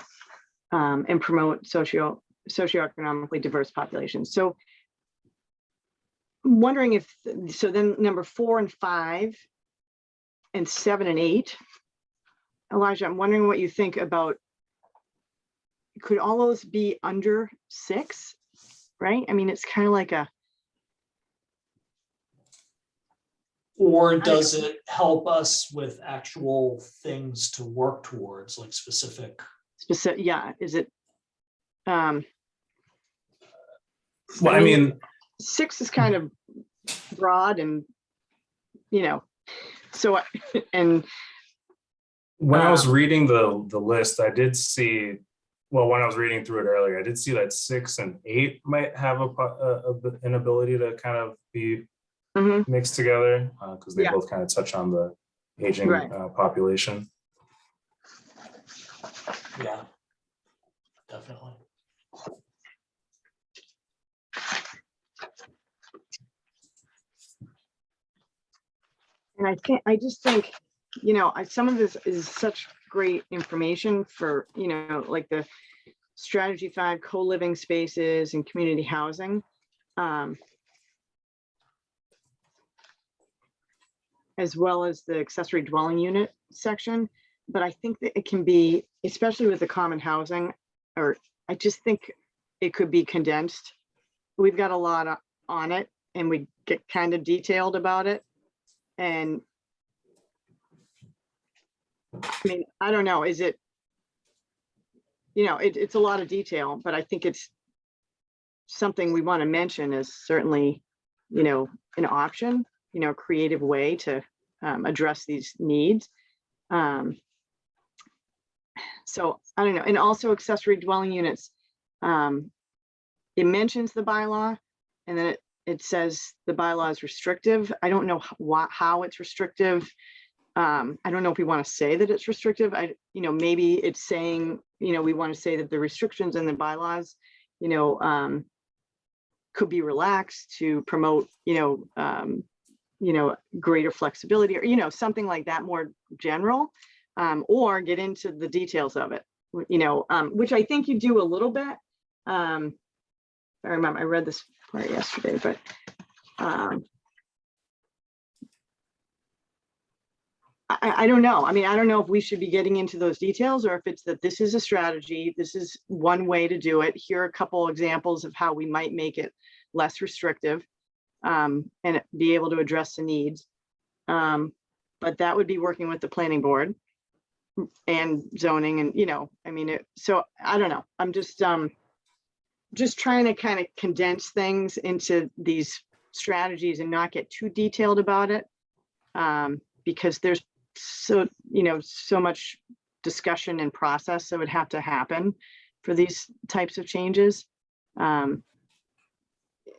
and promote socioeconomically diverse populations. So I'm wondering if, so then number 4 and 5 and 7 and 8, Elijah, I'm wondering what you think about, could all those be under 6, right? I mean, it's kind of like a, Or does it help us with actual things to work towards, like specific? specific, yeah, is it? Well, I mean, 6 is kind of broad and, so, and when I was reading the list, I did see, well, when I was reading through it earlier, I did see that 6 and 8 might have an ability to kind of be mixed together, because they both kind of touch on the aging population. Yeah, definitely. And I just think, some of this is such great information for, like the strategy 5, co-living spaces and community housing. As well as the accessory dwelling unit section. But I think that it can be, especially with the common housing, or I just think it could be condensed. We've got a lot on it, and we get kind of detailed about it. And I mean, I don't know, is it, it's a lot of detail, but I think it's something we want to mention as certainly, an option, a creative way to address these needs. So I don't know. And also accessory dwelling units. It mentions the bylaw, and then it says the bylaw is restrictive. I don't know how it's restrictive. I don't know if we want to say that it's restrictive. Maybe it's saying, we want to say that the restrictions in the bylaws, could be relaxed to promote, greater flexibility, or, something like that, more general, or get into the details of it, which I think you do a little bit. I remember I read this part yesterday, but I don't know. I mean, I don't know if we should be getting into those details, or if it's that this is a strategy, this is one way to do it. Here are a couple examples of how we might make it less restrictive, and be able to address the needs. But that would be working with the planning board and zoning, and, I mean, so I don't know. I'm just, just trying to kind of condense things into these strategies and not get too detailed about it. Because there's so much discussion and process that would have to happen for these types of changes. I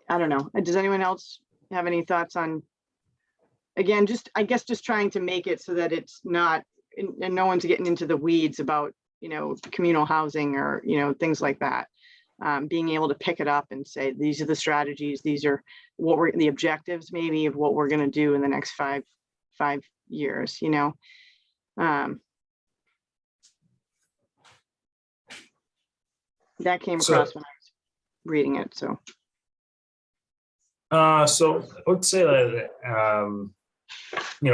don't know. Does anyone else have any thoughts on, again, I guess just trying to make it so that it's not, and no one's getting into the weeds about, communal housing or, things like that. Being able to pick it up and say, these are the strategies, these are the objectives maybe of what we're going to do in the next five years, that came So- across when I was reading it. So, So I would say that, we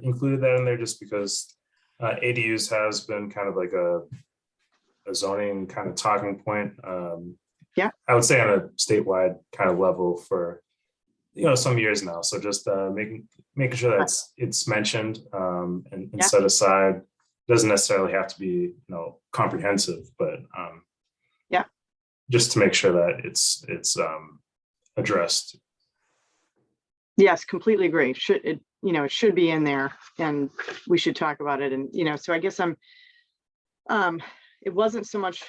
included that in there just because ADUs has been kind of like a zoning kind of talking point. Yeah. I would say on a statewide kind of level for, some years now. So just making sure that it's mentioned and Yeah. set aside. Doesn't necessarily have to be, comprehensive, but Yeah. just to make sure that it's addressed. yes, completely agree. It should be in there and we should talk about it. And, so I guess it wasn't so much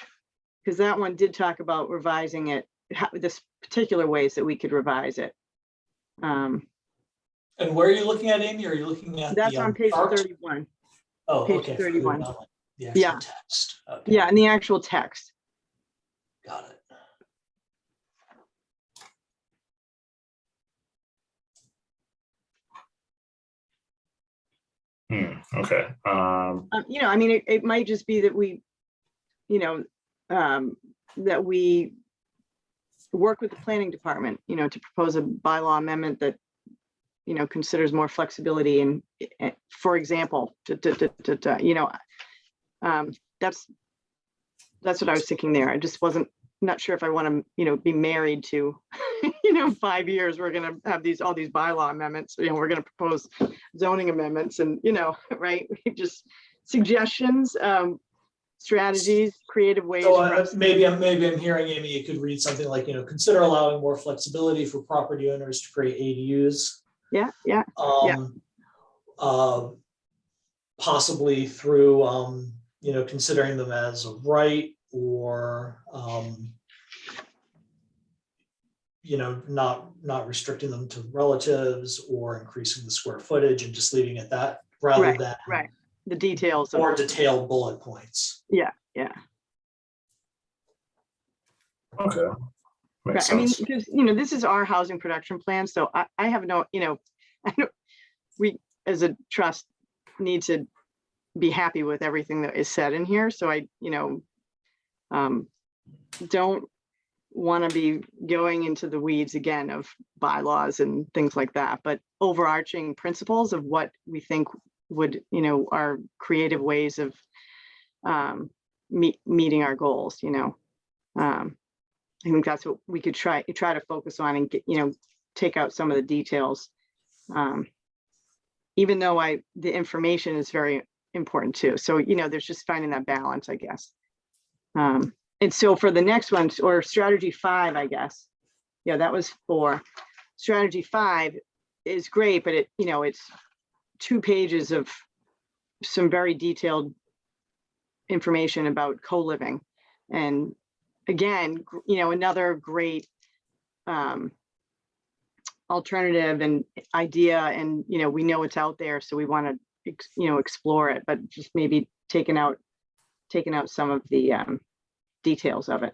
because that one did talk about revising it, this particular ways that we could revise it. And where are you looking at, Amy? Are you looking at That's the on page chart? 31. Oh, page okay. 31. The actual Yeah. text. Okay, Yeah, and the actual text. got it. Okay. It might just be that we, that we work with the planning department, to propose a bylaw amendment that, considers more flexibility and, for example, that's what I was thinking there. I just not sure if I want to, be married to, 5 years, we're going to have all these bylaw amendments, we're going to propose zoning amendments and, right. Just suggestions, strategies, creative ways. So for us. maybe I'm hearing, Amy, you could read something like, consider allowing more flexibility for property owners to create ADUs. Yeah. Possibly through, considering them as a right or, not restricting them to relatives or increasing the square footage and just leaving it that rather than Right. The details. more detailed bullet points. Yeah. Okay. Makes Right. I mean, sense. because, this is our housing production plan. So I have no, we as a trust need to be happy with everything that is said in here. So I, don't want to be going into the weeds again of bylaws and things like that, but overarching principles of what we think would, are creative ways of meeting our goals, I think that's what we could try to focus on and get, take out some of the details. Even though the information is very important too. So, there's just finding that balance, I guess. And so for the next one, or strategy 5, I guess. Yeah, that was 4. Strategy 5 is great, but it's 2 pages of some very detailed information about co-living. And again, another great alternative and idea, and we know it's out there, so we want to explore it, but just maybe taking out some of the details of it.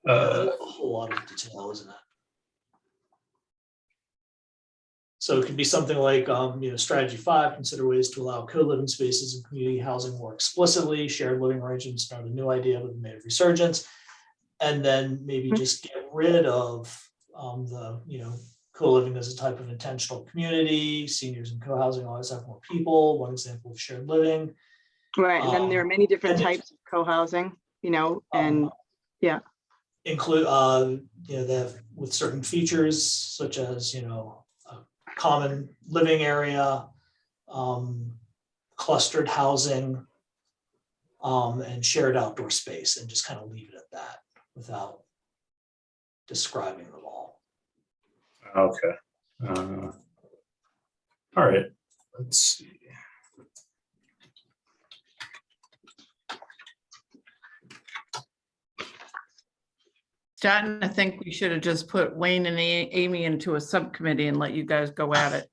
A whole lot of detail, isn't it? So it could be something like, strategy 5, consider ways to allow co-living spaces and community housing more explicitly. Shared living arrangements, not a new idea, but made a resurgence. And then maybe just get rid of the, co-living as a type of intentional community. Seniors and co-housing always have more people. One example of shared living. Right, and then there are many different and types of co-housing, and yeah. Include, they have with certain features such as, a common living area, clustered housing, and shared outdoor space, and just kind of leave it at that without describing them all. Okay. All right, let's see. Starting to think we should have just put Wayne and Amy into a subcommittee and let you guys go at it.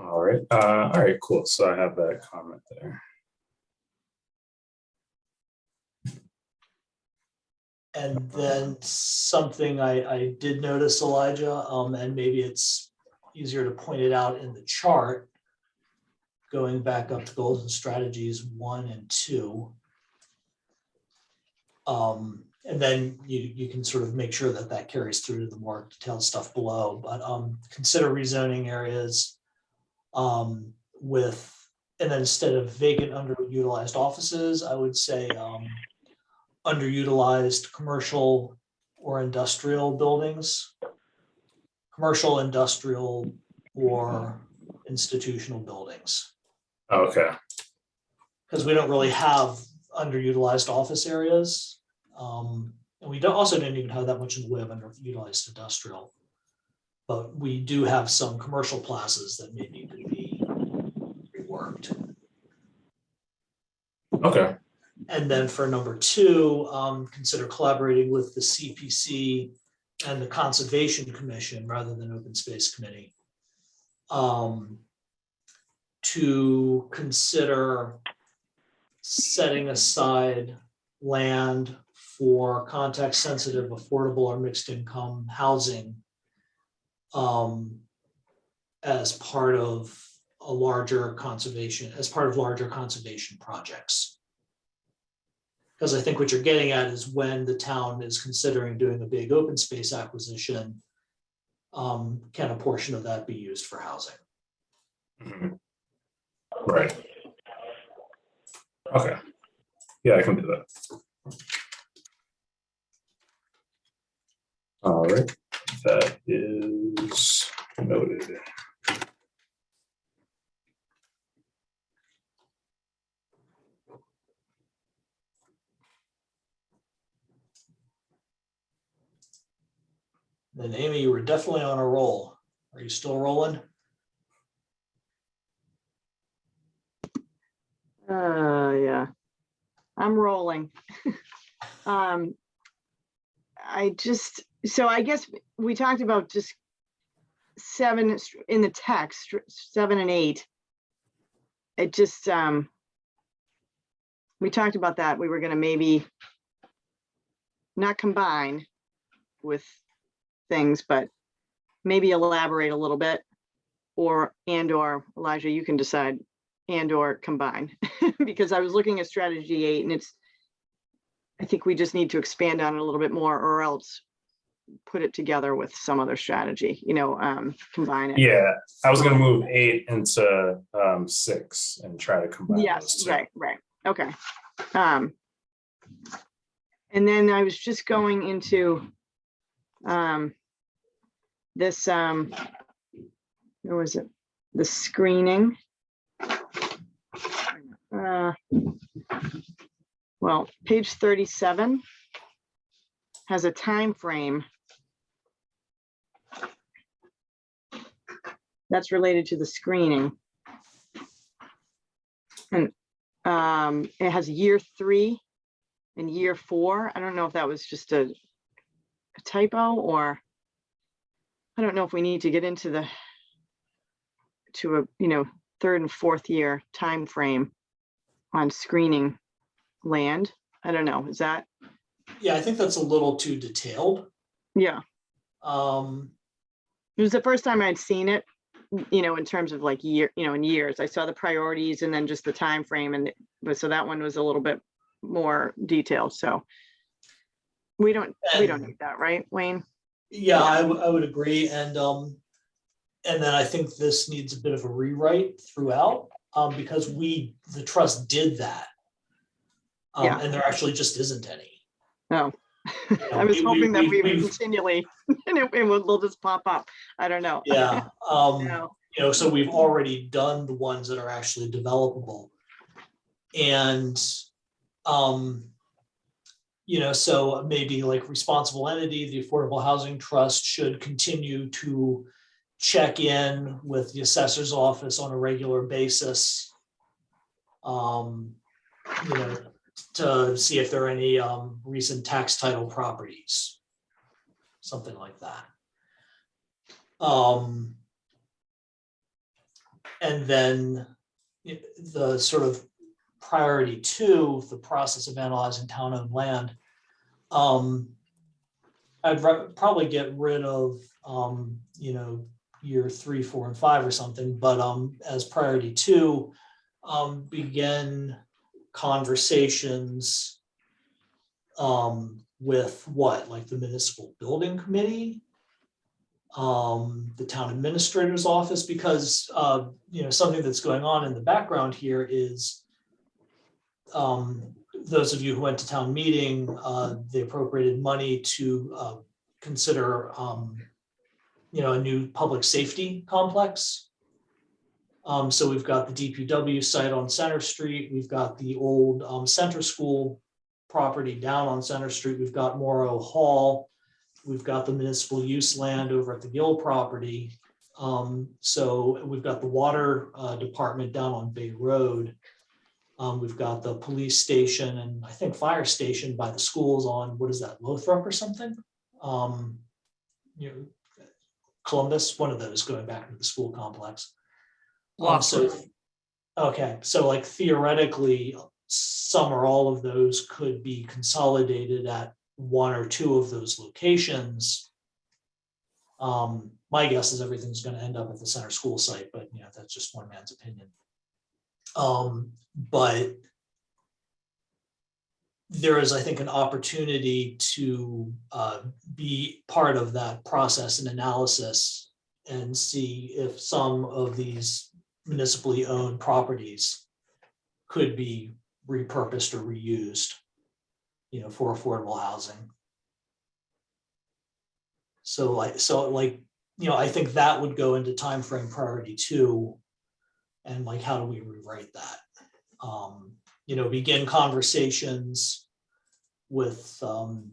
All right, cool. So I have that comment there. And then something I did notice, Elijah, and maybe it's easier to point it out in the chart, going back up to goals and strategies 1 and 2. And then you can sort of make sure that that carries through to the more detailed stuff below, but consider rezoning areas with, and then instead of vacant underutilized offices, I would say underutilized commercial or industrial buildings, commercial, industrial, or institutional buildings. Okay. Because we don't really have underutilized office areas. And we also didn't even have that much in the way of underutilized industrial. But we do have some commercial plazas that may need to be reworked. Okay. And then for number 2, consider collaborating with the CPC and the Conservation Commission rather than Open Space Committee to consider setting aside land for context-sensitive, affordable, or mixed-income housing as part of a larger conservation, as part of larger conservation projects. Because I think what you're getting at is when the town is considering doing a big open space acquisition, can a portion of that be used for housing? Mhm. Right. Okay. Yeah, I can do that. All right, that is noted. Then Amy, you were definitely on a roll. Are you still rolling? Yeah, I'm rolling. So I guess we talked about just 7 in the text, 7 and 8. It just, we talked about that. We were going to maybe not combine with things, but maybe elaborate a little bit, or Elijah, you can decide, and/or combine. Because I was looking at strategy 8, and I think we just need to expand on it a little bit more, or else put it together with some other strategy, combine it. Yeah, I was gonna move 8 into 6 and try to combine those Yes, two. right. Okay. And then I was just going into this, where was it? The screening. Well, page 37 has a time frame that's related to the screening. And it has year 3 and year 4. I don't know if that was just a typo, or I don't know if we need to get into a 3rd and 4th year time frame on screening land. I don't know. Is that? Yeah, I think that's a little too detailed. Yeah. It was the first time I'd seen it, in terms of like in years. I saw the priorities and then just the time frame, so that one was a little bit more detailed. So we don't need that, right, Wayne? Yeah, I would agree. And then I think this needs a bit of a rewrite throughout, because the trust did that. Yeah. And there actually just isn't any. No. I was we- hoping that we would we've- continually, and they'll just pop up. I don't know. Yeah, No. so we've already done the ones that are actually developable. And, so maybe like responsible entity, the Affordable Housing Trust should continue to check in with the assessor's office on a regular basis. To see if there are any recent tax title properties, something like that. And then the sort of priority two, the process of analyzing town-owned land. I'd probably get rid of, year 3, 4, and 5 or something, but as priority two, begin conversations with what, like the municipal building committee, the town administrator's office, because something that's going on in the background here is those of you who went to town meeting, they appropriated money to consider a new public safety complex. So we've got the DPW site on Center Street, we've got the old Center School property down on Center Street, we've got Morrow Hall, we've got the municipal use land over at the Gill property. So we've got the water department down on Bay Road. We've got the police station and I think fire station by the schools on, what is that, Lothrop or something? Columbus, one of those going back to the school complex. Okay, so like theoretically, some or all of those could be consolidated at one or two of those locations. My guess is everything's going to end up at the Center School site, but that's just one man's opinion. But there is, I think, an opportunity to be part of that process and analysis and see if some of these municipally owned properties could be repurposed or reused, for affordable housing. So I think that would go into timeframe priority two. And like, how do we rewrite that? Begin conversations with, town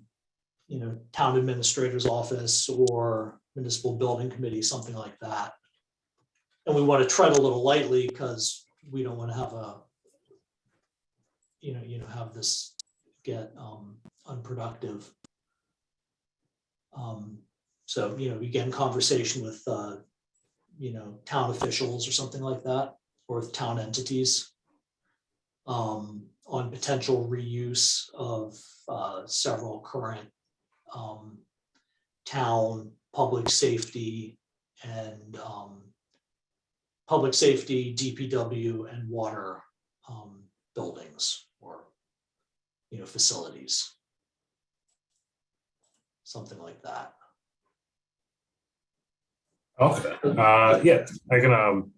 administrator's office or municipal building committee, something like that. And we want to tread a little lightly because we don't want to have have this get unproductive. So, begin conversation with, town officials or something like that, or with town entities on potential reuse of several current town public safety and DPW and water buildings or facilities, something like that. Okay, yeah, I can,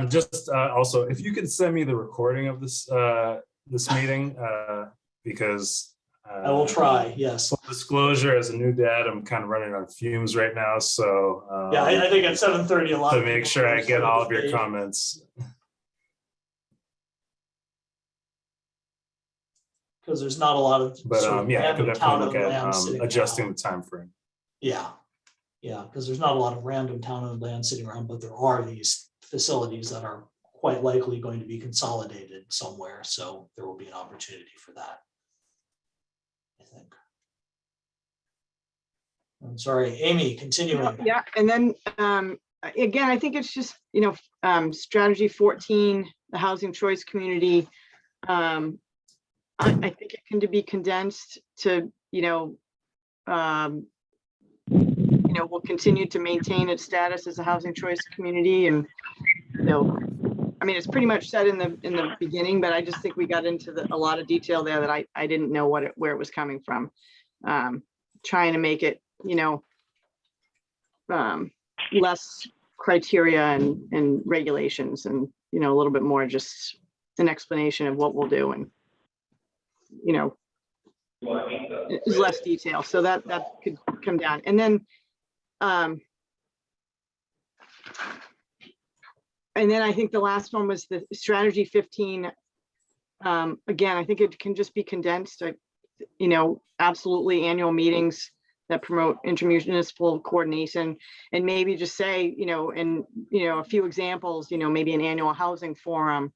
just also, if you could send me the recording of this meeting, because I will try, yes. full disclosure, as a new dad, I'm kind of running on fumes right now, so Yeah, I think at 7:30, a lot. to make sure I get all of your comments. Because there's not a lot of. But sort of yeah, I could random definitely look town-owned at land sitting adjusting around. the time frame. Yeah, because there's not a lot of random town-owned land sitting around, but there are these facilities that are quite likely going to be consolidated somewhere, so there will be an opportunity for that, I think. I'm sorry, Amy, continuing. Yeah, and then again, I think it's just, strategy 14, the housing choice community. I think it can be condensed to, we'll continue to maintain its status as a housing choice community, and it's pretty much said in the beginning, but I just think we got into a lot of detail there that I didn't know where it was coming from. Trying to make it, less criteria and regulations, and a little bit more just an explanation of what we'll do, and is less detail, so that could come down. And then I think the last one was the strategy 15. Again, I think it can just be condensed, absolutely annual meetings that promote intermunicipal coordination, and maybe just say, a few examples, maybe an annual housing forum,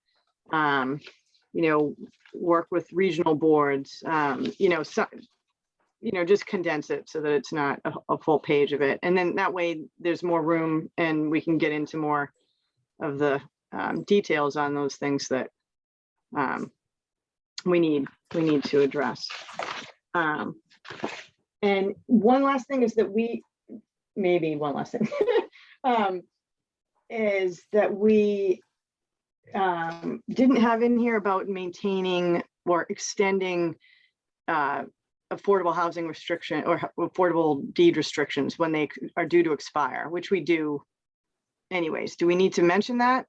work with regional boards, just condense it so that it's not a full page of it. And then that way there's more room and we can get into more of the details on those things that we need to address. And one last thing is that is that we didn't have in here about maintaining or extending affordable housing restriction or affordable deed restrictions when they are due to expire, which we do anyways. Do we need to mention that?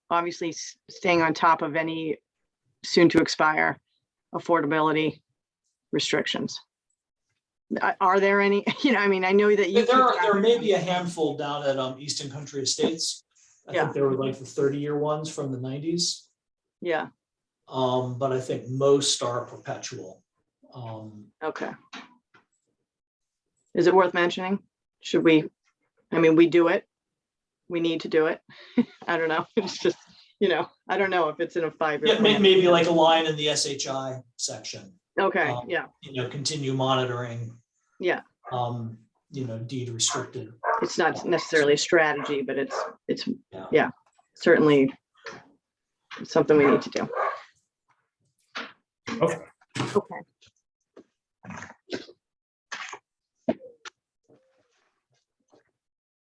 Obviously staying on top of any soon to expire affordability restrictions. Are there any, I know that you. There may be a handful down at Easton Country Estates. I think they were like the 30-year ones from the 90s. Yeah. But I think most are perpetual. Okay. Is it worth mentioning? Should we, we do it. We need to do it. I don't know. It's just, I don't know if it's in a 5-year plan. Maybe like a line in the SHI section. Okay, Continue monitoring. Yeah. Deed restricted. It's not necessarily a strategy, but it's certainly something we need to do. Okay.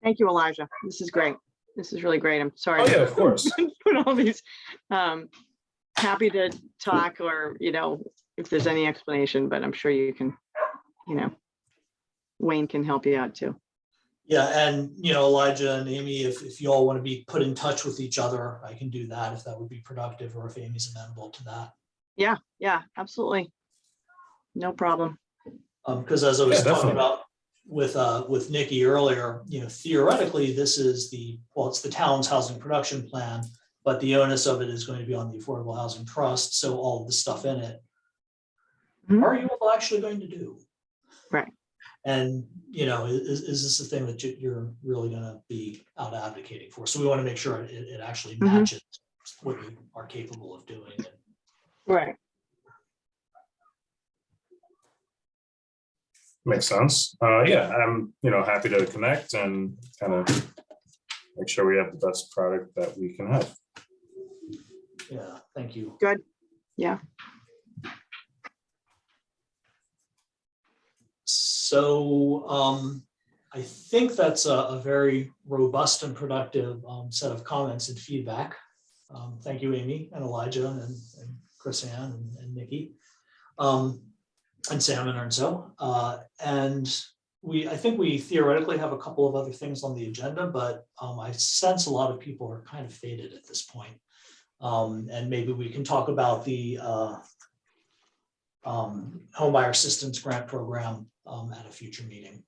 Thank you, Elijah. This is great. This is really great. I'm sorry. Oh yeah, of course. Put all these. Happy to talk, or if there's any explanation, but I'm sure you can. Wayne can help you out too. Yeah, and Elijah and Amy, if you all want to be put in touch with each other, I can do that if that would be productive, or if Amy's amenable to that. Yeah, absolutely. No problem. Because as I was talking definitely. about with Nikki earlier, theoretically, this is it's the town's housing production plan, but the onus of it is going to be on the Affordable Housing Trust. So all of the stuff in it, are you all actually going to do? Right. And, is this the thing that you're really going to be out advocating for? So we want to make sure it actually matches what you are capable of doing. Right. Makes sense. Yeah, I'm happy to connect and kind of make sure we have the best product that we can have. Yeah, thank you. Good. Yeah. So I think that's a very robust and productive set of comments and feedback. Thank you, Amy and Elijah and Chris Ann and Nikki. And Sam and Ernzo. And I think we theoretically have a couple of other things on the agenda, but I sense a lot of people are kind of faded at this point. And maybe we can talk about the Homebuyer Assistance Grant Program at a future meeting.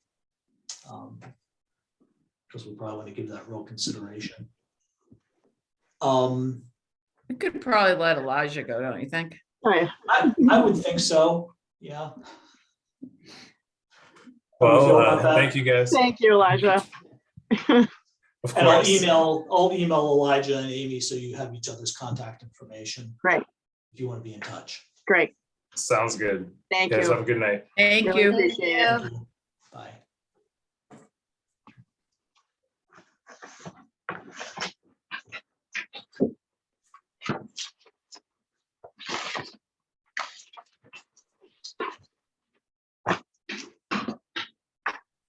Because we probably want to give that real consideration. We could probably let Elijah go, don't you think? I would think so. Yeah. Well, thank you guys. Thank you, Elijah. Of And I'll course. email Elijah and Amy so you have each other's contact information. Great. If you want to be in touch. Great. Sounds good. Thank Guys, you. have a good night. Thank Really you. appreciate it. Thank you. Bye.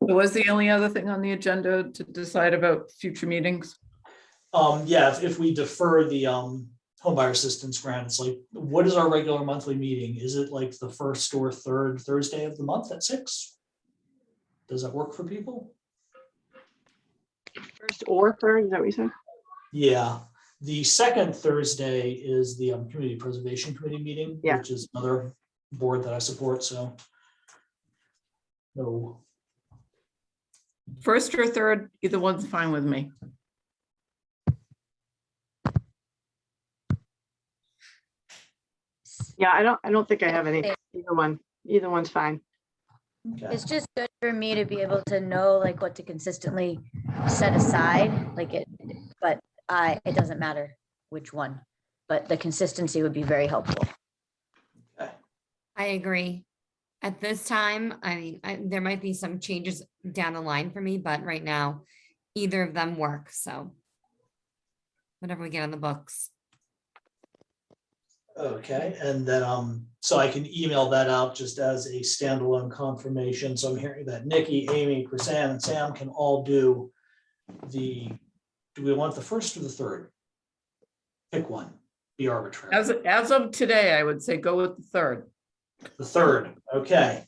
So was the only other thing on the agenda to decide about future meetings? Yeah, if we defer the homebuyer assistance grant, it's like, what is our regular monthly meeting? Is it like the first or third Thursday of the month at 6? Does that work for people? First or third, is that what you said? Yeah, the second Thursday is the Community Preservation Committee meeting, Yeah. which is another board that I support, so. No, First or third, either one's fine with me. Yeah, I don't think I have any, either one's fine. okay, It's just good for me to be able to know like what to consistently set aside, like it, but it doesn't matter which one, but the consistency would be very helpful. I agree. At this time, I mean, there might be some changes down the line for me, but right now, either of them work, so. Whatever we get on the books. okay, and then, so I can email that out just as a standalone confirmation, so I'm hearing that Nikki, Amy, Chrisanne, and Sam can all do do we want the first or the third? Pick one, be arbitrary. As of today, I would say go with the third. The third, okay,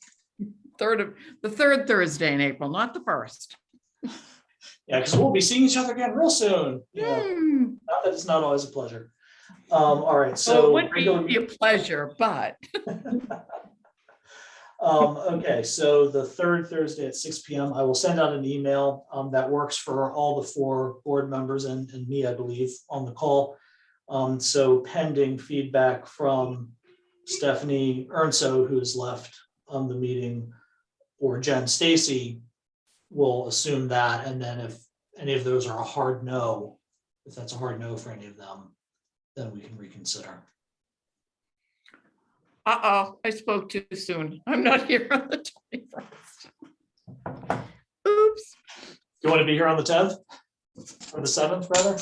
The third Thursday in April, not the first. yeah, because we'll be seeing each other again real soon, yeah, not that it's not always a pleasure. All right, So so. it would be a pleasure, but Okay, so the third Thursday at 6 PM, I will send out an email that works for all the 4 board members and me, I believe, on the call. So pending feedback from Stephanie Ernso, who has left the meeting, or Jen Stacy, will assume that, and then if any of those are a hard no, if that's a hard no for any of them, then we can reconsider. I spoke too soon. I'm not here on the 21st. Oops. You want to be here on the 10th? Or the 7th, rather?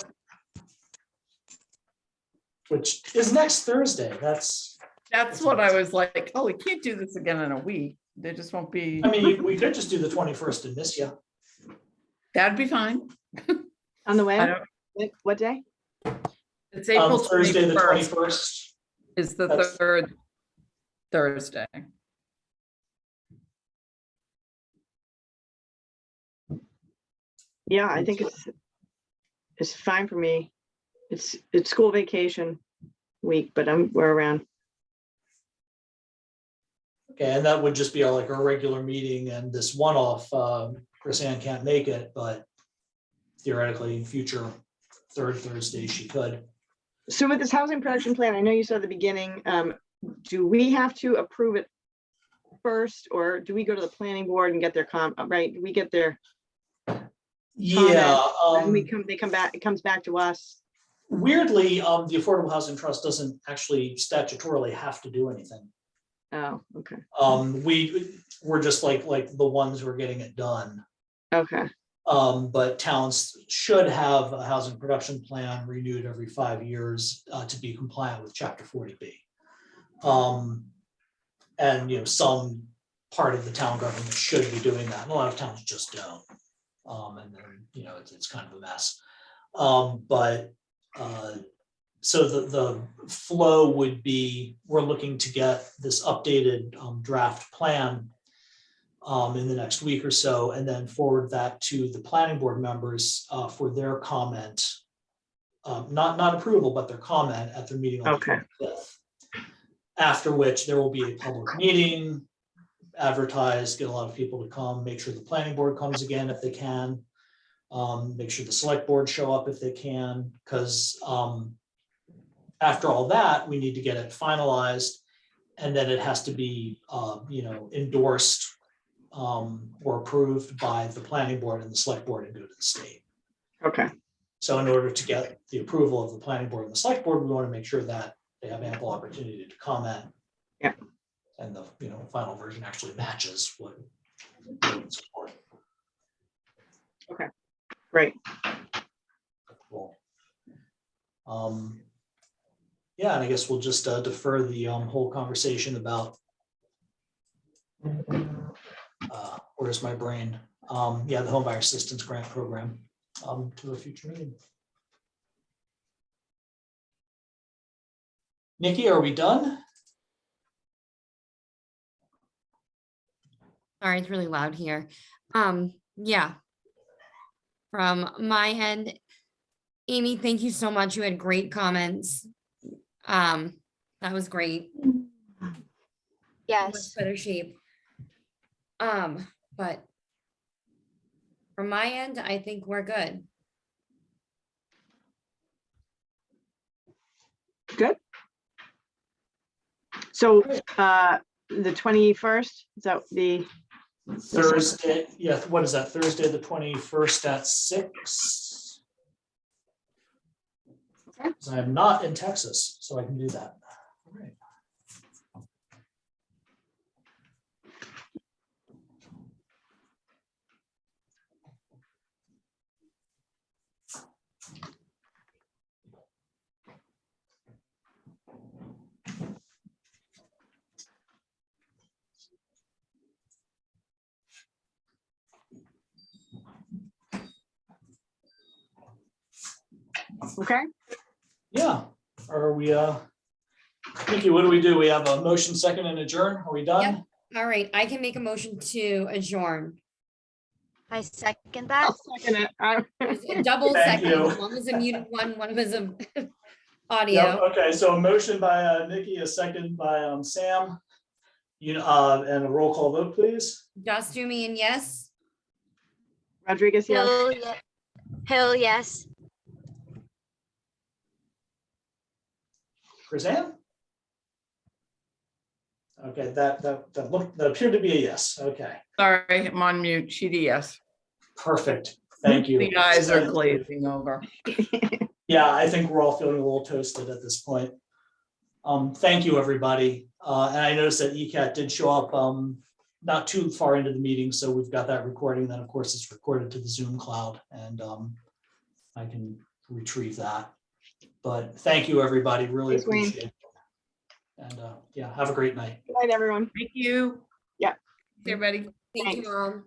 Which is next Thursday, that's, That's what I was like, oh, we can't do this again in a week. There just won't be, I mean, we could just do the 21st and miss you. that'd be fine. On the I way, don't, what day? it's April Thursday, the 21st 21st. is the That's- third Thursday. Yeah, I think it's fine for me. It's school vacation week, but we're around. Okay, and that would just be like a regular meeting, and this one-off, Chrisanne can't make it, but theoretically, future third Thursday, she could. So with this housing production plan, I know you said at the beginning, do we have to approve it first, or do we go to the planning board and get their right? We get their, Yeah, and they come back, it comes back to us. weirdly, the Affordable Housing Trust doesn't actually statutorily have to do anything. Oh, okay, We're just like the ones who are getting it done. okay, But towns should have a housing production plan renewed every 5 years to be compliant with Chapter 40B. And, some part of the town government should be doing that. And a lot of towns just don't. And then, it's kind of a mess. So the flow would be, we're looking to get this updated draft plan in the next week or so, and then forward that to the planning board members for their comment. Not approval, but their comment at their meeting on the Okay. 25th. After which there will be a public meeting, advertised, get a lot of people to come, make sure the planning board comes again if they can. Make sure the select board show up if they can, because after all that, we need to get it finalized, and then it has to be, endorsed or approved by the planning board and the select board and go to the state. okay, So in order to get the approval of the planning board and the select board, we want to make sure that they have ample opportunity to comment. Yeah. And the, final version actually matches what they would support. great. Cool. Yeah, and I guess we'll just defer the whole conversation about where's my brain? The home buyer assistance grant program to a future meeting. Nikki, are we done? Sorry, it's really loud here. Yeah. From my end, Amy, thank you so much. You had great comments. That was great. much Yes. better shape. But from my end, I think we're good. Good. So, the 21st, is that the, Thursday, yeah, what is that? Thursday, the 21st at 6? Okay. 'Cause I am not in Texas, so I can do that. All right. okay? Yeah, are we, Nikki, what do? We have a motion second and adjourn. Are we done? All right, I can make a motion to adjourn. I second that. I'll second it. There's a double Thank second. you. One was a muted one was a Yep, audio. okay, so a motion by Nikki, a second by Sam. And a roll call vote, please. Just do me and yes. Rodriguez, yes. Hill, Hill, yes. Chris-Ann? Okay, that appeared to be a yes. Okay, Sorry, I'm on mute. Sheedy, yes. perfect. Thank you. The eyes are glazing over. Yeah, I think we're all feeling a little toasted at this point. Thank you, everybody. And I noticed that ECAT did show up not too far into the meeting, so we've got that recording. Then, of course, it's recorded to the Zoom cloud, and I can retrieve that. But thank you, everybody. Really Thanks, Wayne. appreciate it. And yeah, have a great night. Good night, everyone. Thank you. Yeah. Everybody. Thank Thanks. you all.